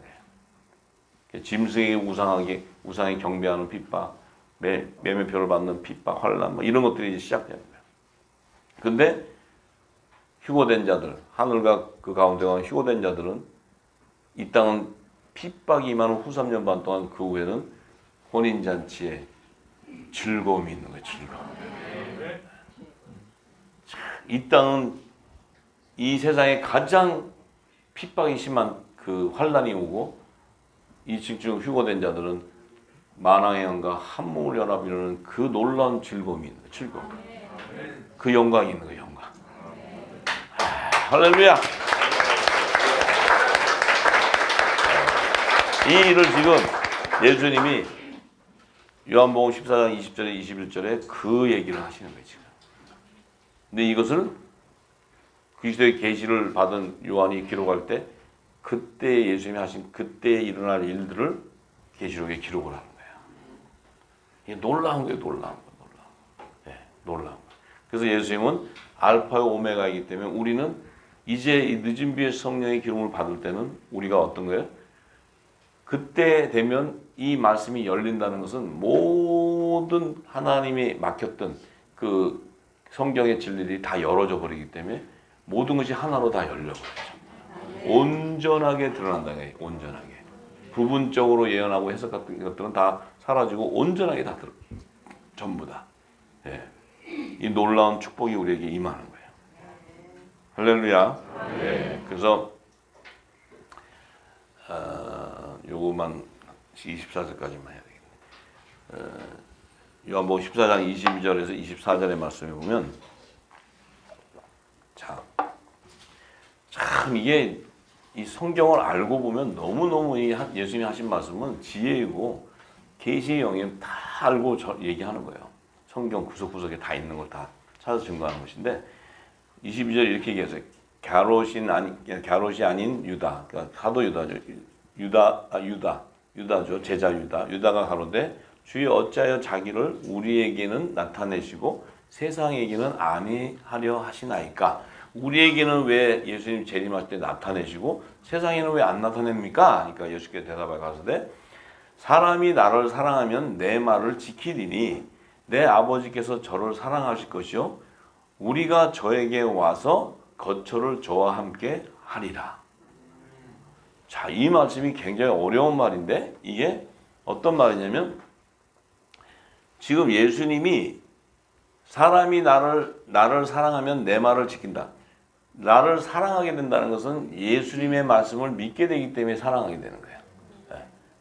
거예요. 짐승에게 우상에 경배하는 핍박, 매매표를 받는 핍박, 환란, 뭐 이런 것들이 이제 시작되는 거예요. 근데 휴거된 자들, 하늘과 그 가운데 간 휴거된 자들은 이 땅은 핍박이 임하는 후 3년 반 동안 그 후에는 혼인잔치에 즐거움이 있는 거예요. 즐거움. 이 땅은 이 세상에 가장 핍박이 심한 그 환란이 오고 이 집중 휴거된 자들은 만왕의 영과 한 몸을 연합 이루는 그 놀라운 즐거움이 있는 거예요. 즐거움. 그 영광이 있는 거예요. 영광. 할렐루야. 이 일을 지금 예수님이 요한복음 14장 20절에 21절에 그 얘기를 하시는 거예요. 지금. 근데 이것을 그리스도의 계시를 받은 요한이 기록할 때 그때 예수님이 하신 그때 일어날 일들을 계시록에 기록을 하는 거예요. 이게 놀라운 거예요. 놀라운 거. 네, 놀라운 거. 그래서 예수님은 알파와 오메가이기 때문에 우리는 이제 이 늦은 비의 성령의 기름을 받을 때는 우리가 어떤 거예요? 그때 되면 이 말씀이 열린다는 것은 모든 하나님이 막혔던 그 성경의 진리들이 다 열어져 버리기 때문에 모든 것이 하나로 다 열려버려요. 온전하게 드러난다는 거예요. 온전하게. 부분적으로 예언하고 해석 같은 것들은 다 사라지고 온전하게 다 전부 다. 예. 이 놀라운 축복이 우리에게 임하는 거예요. 할렐루야. 예. 그래서 요거만 24절까지만 해야 되겠네. 요한복음 14장 22절에서 24절의 말씀에 보면 참 이게 이 성경을 알고 보면 너무너무 예수님이 하신 말씀은 지혜이고 계시의 영역 다 알고 얘기하는 거예요. 성경 구석구석에 다 있는 걸 다 찾아서 증거하는 것인데 22절 이렇게 얘기했어요. 갸롯이 아닌 유다, 그러니까 사도 유다죠. 유다죠. 제자 유다. 유다가 가로되 주여 어찌하여 자기를 우리에게는 나타내시고 세상에게는 아니하려 하시나이까. 우리에게는 왜 예수님 재림할 때 나타내시고 세상에는 왜 안 나타냅니까? 그러니까 예수께 대답하여 가로되 사람이 나를 사랑하면 내 말을 지키리니 내 아버지께서 저를 사랑하실 것이요 우리가 저에게 와서 거처를 저와 함께 하리라. 자, 이 말씀이 굉장히 어려운 말인데 이게 어떤 말이냐면 지금 예수님이 사람이 나를 사랑하면 내 말을 지킨다. 나를 사랑하게 된다는 것은 예수님의 말씀을 믿게 되기 때문에 사랑하게 되는 거예요.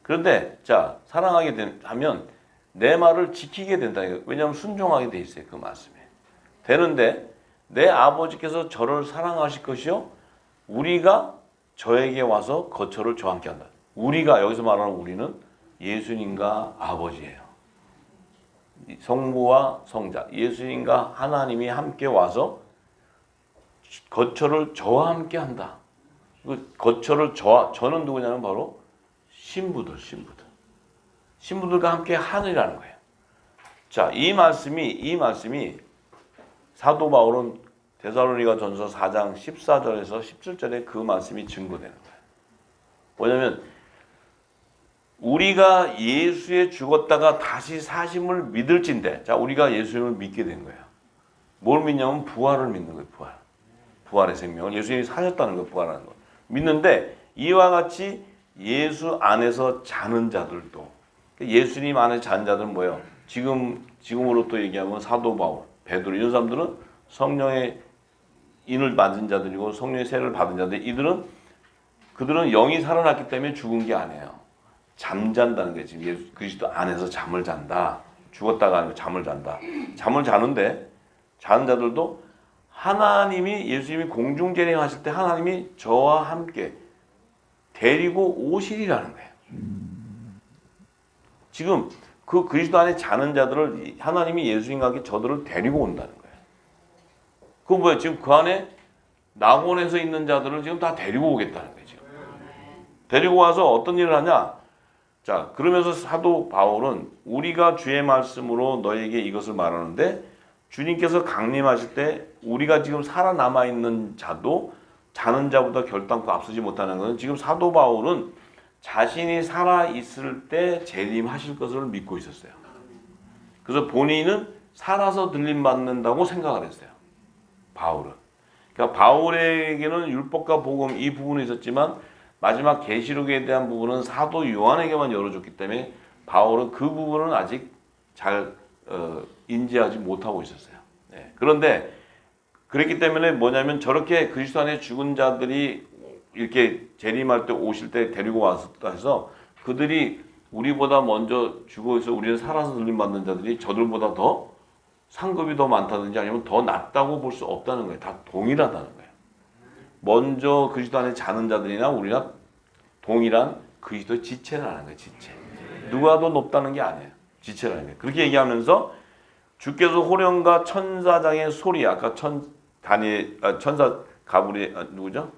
그런데 자, 사랑하게 하면 내 말을 지키게 된다니까요. 왜냐하면 순종하게 돼 있어요. 그 말씀에. 되는데 내 아버지께서 저를 사랑하실 것이요 우리가 저에게 와서 거처를 저와 함께 한다. 우리가 여기서 말하는 우리는 예수님과 아버지예요. 성부와 성자, 예수님과 하나님이 함께 와서 거처를 저와 함께 한다. 그 거처를 저는 누구냐면 바로 신부들과 함께 하느라는 거예요. 자, 이 말씀이 사도 바울은 데살로니가전서 4장 14절에서 17절에 그 말씀이 증거되는 거예요. 뭐냐면 우리가 예수에 죽었다가 다시 사심을 믿을진데, 자, 우리가 예수님을 믿게 된 거예요. 뭘 믿냐면 부활을 믿는 거예요. 부활의 생명을 예수님이 사셨다는 거예요. 부활하는 거 믿는데, 이와 같이 예수 안에서 자는 자들도, 예수님 안에 자는 자들은 뭐예요? 지금으로 또 얘기하면 사도 바울, 베드로 이런 사람들은 성령의 인을 맞은 자들이고 성령의 세를 받은 자들. 그들은 영이 살아났기 때문에 죽은 게 아니에요. 잠잔다는 거예요. 지금 예수 그리스도 안에서 잠을 잔다. 죽었다가 아니고 잠을 잔다. 잠을 자는데 자는 자들도 하나님이 예수님이 공중재림하실 때 하나님이 저와 함께 데리고 오시리라는 거예요. 지금 그 그리스도 안에 자는 자들을 하나님이 예수님과 함께 저들을 데리고 온다는 거예요. 그건 뭐예요? 지금 그 안에 낙원에서 있는 자들을 지금 다 데리고 오겠다는 거예요. 지금. 데리고 와서 어떤 일을 하냐? 자, 그러면서 사도 바울은 우리가 주의 말씀으로 너에게 이것을 말하는데 주님께서 강림하실 때 우리가 지금 살아남아 있는 자도 자는 자보다 결단코 앞서지 못하는 것은 지금 사도 바울은 자신이 살아 있을 때 재림하실 것을 믿고 있었어요. 그래서 본인은 살아서 들림 받는다고 생각을 했어요. 바울은. 그러니까 바울에게는 율법과 복음 이 부분이 있었지만 마지막 계시록에 대한 부분은 사도 요한에게만 열어줬기 때문에 바울은 그 부분은 아직 잘 인지하지 못하고 있었어요. 네. 그런데 그랬기 때문에 뭐냐면 저렇게 그리스도 안에 죽은 자들이 이렇게 재림할 때 오실 때 데리고 왔었다 해서 그들이 우리보다 먼저 죽어 있어 우리는 살아서 들림 받는 자들이 저들보다 더 상급이 더 많다든지 아니면 더 낫다고 볼 수 없다는 거예요. 다 동일하다는 거예요. 먼저 그리스도 안에 자는 자들이나 우리나 동일한 그리스도의 지체라는 거예요. 지체. 누가 더 높다는 게 아니에요. 지체라는 거예요. 그렇게 얘기하면서 주께서 호령과 천사장의 소리, 아까 천사 가브리 누구죠?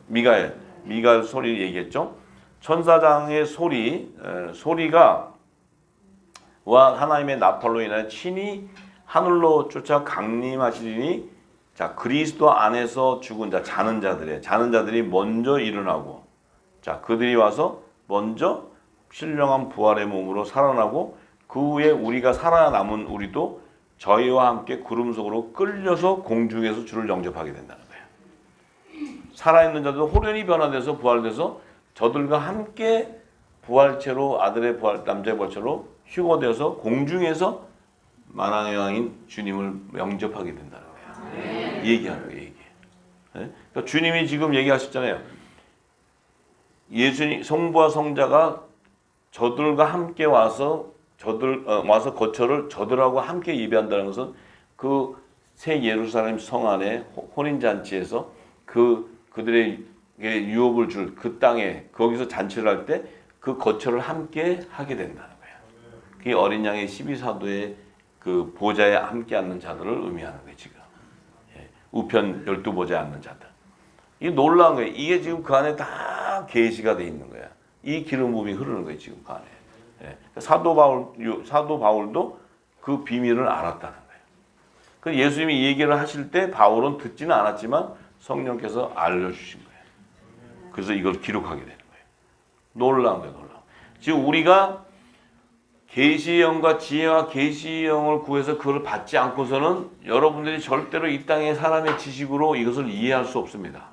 미가엘 소리 얘기했죠. 천사장의 소리가 와 하나님의 나팔로 인하여 친히 하늘로 쫓아 강림하시리니, 자, 그리스도 안에서 죽은 자, 자는 자들이 먼저 일어나고, 자, 그들이 와서 먼저 신령한 부활의 몸으로 살아나고, 그 후에 우리가 살아남은 우리도 저희와 함께 구름 속으로 끌려서 공중에서 주를 영접하게 된다는 거예요. 살아있는 자도 호련히 변화돼서 부활돼서 저들과 함께 부활체로, 아들의 부활, 남자의 부활체로 휴거되어서 공중에서 만왕의 왕인 주님을 영접하게 된다는 거예요. 얘기하는 거예요. 네? 그러니까 주님이 지금 얘기하셨잖아요. 예수님 성부와 성자가 저들과 함께 와서 거처를 저들하고 함께 예배한다는 것은 그 새 예루살렘 성 안에 혼인 잔치에서 그들의 유업을 줄 그 땅에 거기서 잔치를 할 때 그 거처를 함께 하게 된다는 거예요. 그게 어린 양의 12사도의 그 보좌에 함께 앉는 자들을 의미하는 거예요. 지금 우편 12보좌에 앉는 자들. 이게 놀라운 거예요. 이게 지금 그 안에 다 계시가 돼 있는 거야. 이 기름 부음이 흐르는 거예요. 지금 그 안에. 사도 바울도 그 비밀을 알았다는 거예요. 그 예수님이 이 얘기를 하실 때 바울은 듣지는 않았지만 성령께서 알려주신 거예요. 그래서 이걸 기록하게 되는 거예요. 놀라운 거예요. 놀라운. 지금 우리가 계시의 영과 지혜와 계시의 영을 구해서 그걸 받지 않고서는 여러분들이 절대로 이 땅의 사람의 지식으로 이것을 이해할 수 없습니다.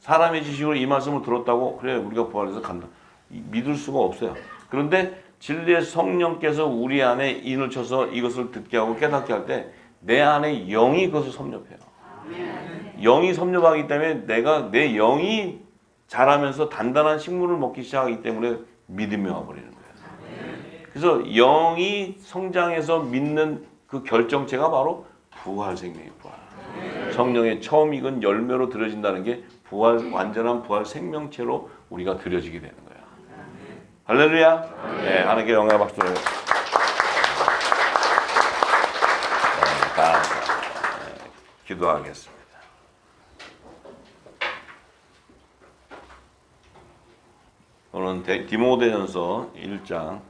사람의 지식으로 이 말씀을 들었다고 그래 우리가 부활해서 간다. 믿을 수가 없어요. 그런데 진리의 성령께서 우리 안에 인을 쳐서 이것을 듣게 하고 깨닫게 할 때 내 안에 영이 그것을 섭렵해요. 영이 섭렵하기 때문에 내 영이 자라면서 단단한 식물을 먹기 시작하기 때문에 믿음이 와버리는 거예요. 그래서 영이 성장해서 믿는 그 결정체가 바로 부활 생명이에요. 부활. 성령의 처음 익은 열매로 드려진다는 게 부활, 완전한 부활 생명체로 우리가 드려지게 되는 거예요. 할렐루야. 네, 하나님께 영광의 박수 드려요. 기도하겠습니다. 오늘은 디모데전서 1장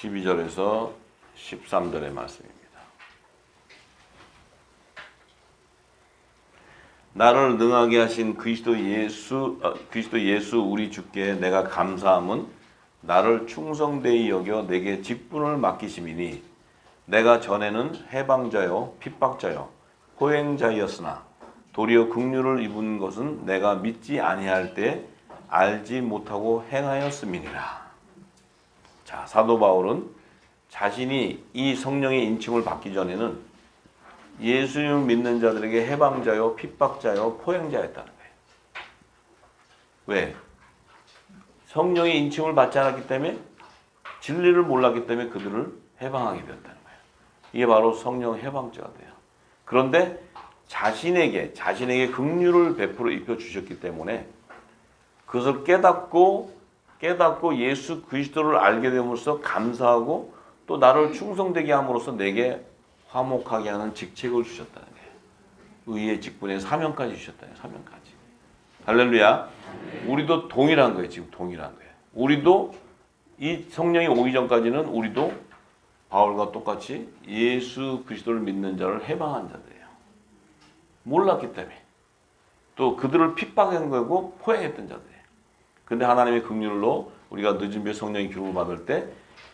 12절에서 13절의 말씀입니다. 나를 능하게 하신 그리스도 예수 우리 주께 내가 감사함은 나를 충성되이 여겨 내게 직분을 맡기심이니 내가 전에는 해방자요 핍박자요 호행자였으나 도리어 긍휼을 입은 것은 내가 믿지 아니할 때 알지 못하고 행하였음이니라. 자, 사도 바울은 자신이 이 성령의 인침을 받기 전에는 예수님을 믿는 자들에게 해방자요 핍박자요 포행자였다는 거예요. 왜? 성령의 인침을 받지 않았기 때문에 진리를 몰랐기 때문에 그들을 해방하게 되었다는 거예요. 이게 바로 성령 해방자가 돼요. 그런데 자신에게 긍휼을 베풀어 입혀 주셨기 때문에 그것을 깨닫고 예수 그리스도를 알게 됨으로써 감사하고 또 나를 충성되게 함으로써 내게 화목하게 하는 직책을 주셨다는 거예요. 의의 직분의 사명까지 주셨다는 거예요. 사명까지. 할렐루야. 우리도 동일한 거예요. 지금 동일한 거예요. 우리도 이 성령이 오기 전까지는 우리도 바울과 똑같이 예수 그리스도를 믿는 자를 해방한 자들이에요. 몰랐기 때문에. 또 그들을 핍박한 거고 포행했던 자들이에요. 근데 하나님의 긍휼로 우리가 늦은 배 성령의 기름을 받을 때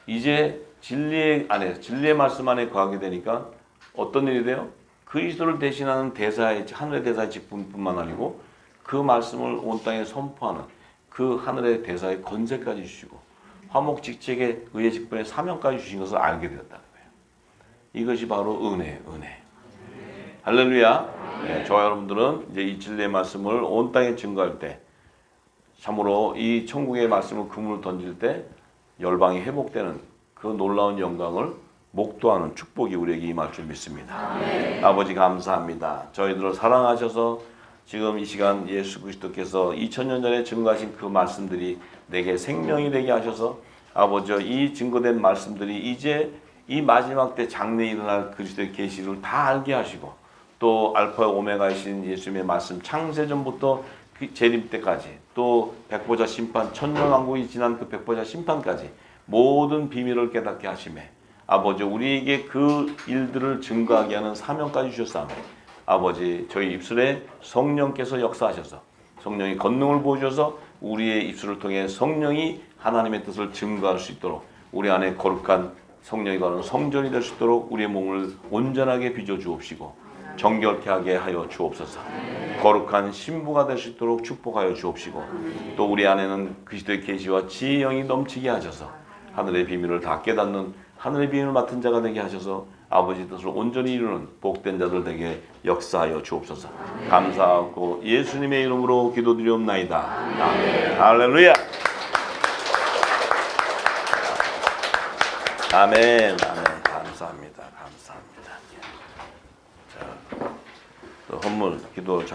이제 진리의 말씀 안에 거하게 되니까 어떤 일이 돼요? 그리스도를 대신하는 하늘의 대사의 직분뿐만 아니고 그 말씀을 온 땅에 선포하는 그 하늘의 대사의 권세까지 주시고 화목 직책의 의의 직분의 사명까지 주신 것을 알게 되었다는 거예요. 이것이 바로 은혜예요. 은혜. 할렐루야. 네, 저와 여러분들은 이제 이 진리의 말씀을 온 땅에 증거할 때 참으로 이 천국의 말씀을 그물을 던질 때 열방이 회복되는 그 놀라운 영광을 목도하는 축복이 우리에게 임할 줄 믿습니다. 아버지 감사합니다. 저희들을 사랑하셔서 지금 이 시간 예수 그리스도께서 2000년 전에 증거하신 그 말씀들이 내게 생명이 되게 하셔서 아버지 이 증거된 말씀들이 이제 이 마지막 때 장래에 일어날 그리스도의 계시를 다 알게 하시고 또 알파와 오메가이신 예수님의 말씀 창세전부터 그 재림 때까지 또 백보자 심판 천년왕국이 지난 그 백보자 심판까지 모든 비밀을 깨닫게 하심에 아버지 우리에게 그 일들을 증거하게 하는 사명까지 주셨사오니 아버지 저희 입술에 성령께서 역사하셔서 성령이 권능을 보여주셔서 우리의 입술을 통해 성령이 하나님의 뜻을 증거할 수 있도록 우리 안에 거룩한 성령이 거하는 성전이 될 수 있도록 우리의 몸을 온전하게 빚어 주옵시고 정결케 하게 하여 주옵소서. 거룩한 신부가 될 수 있도록 축복하여 주옵시고 또 우리 안에는 그리스도의 계시와 지혜의 영이 넘치게 하셔서 하늘의 비밀을 다 깨닫는 하늘의 비밀을 맡은 자가 되게 하셔서 아버지 뜻을 온전히 이루는 복된 자들 되게 역사하여 주옵소서. 감사하고 예수님의 이름으로 기도드리옵나이다. 아멘. 할렐루야. 아멘. 아멘. 감사합니다. 감사합니다. 자, 또 헌물 기도 잠깐.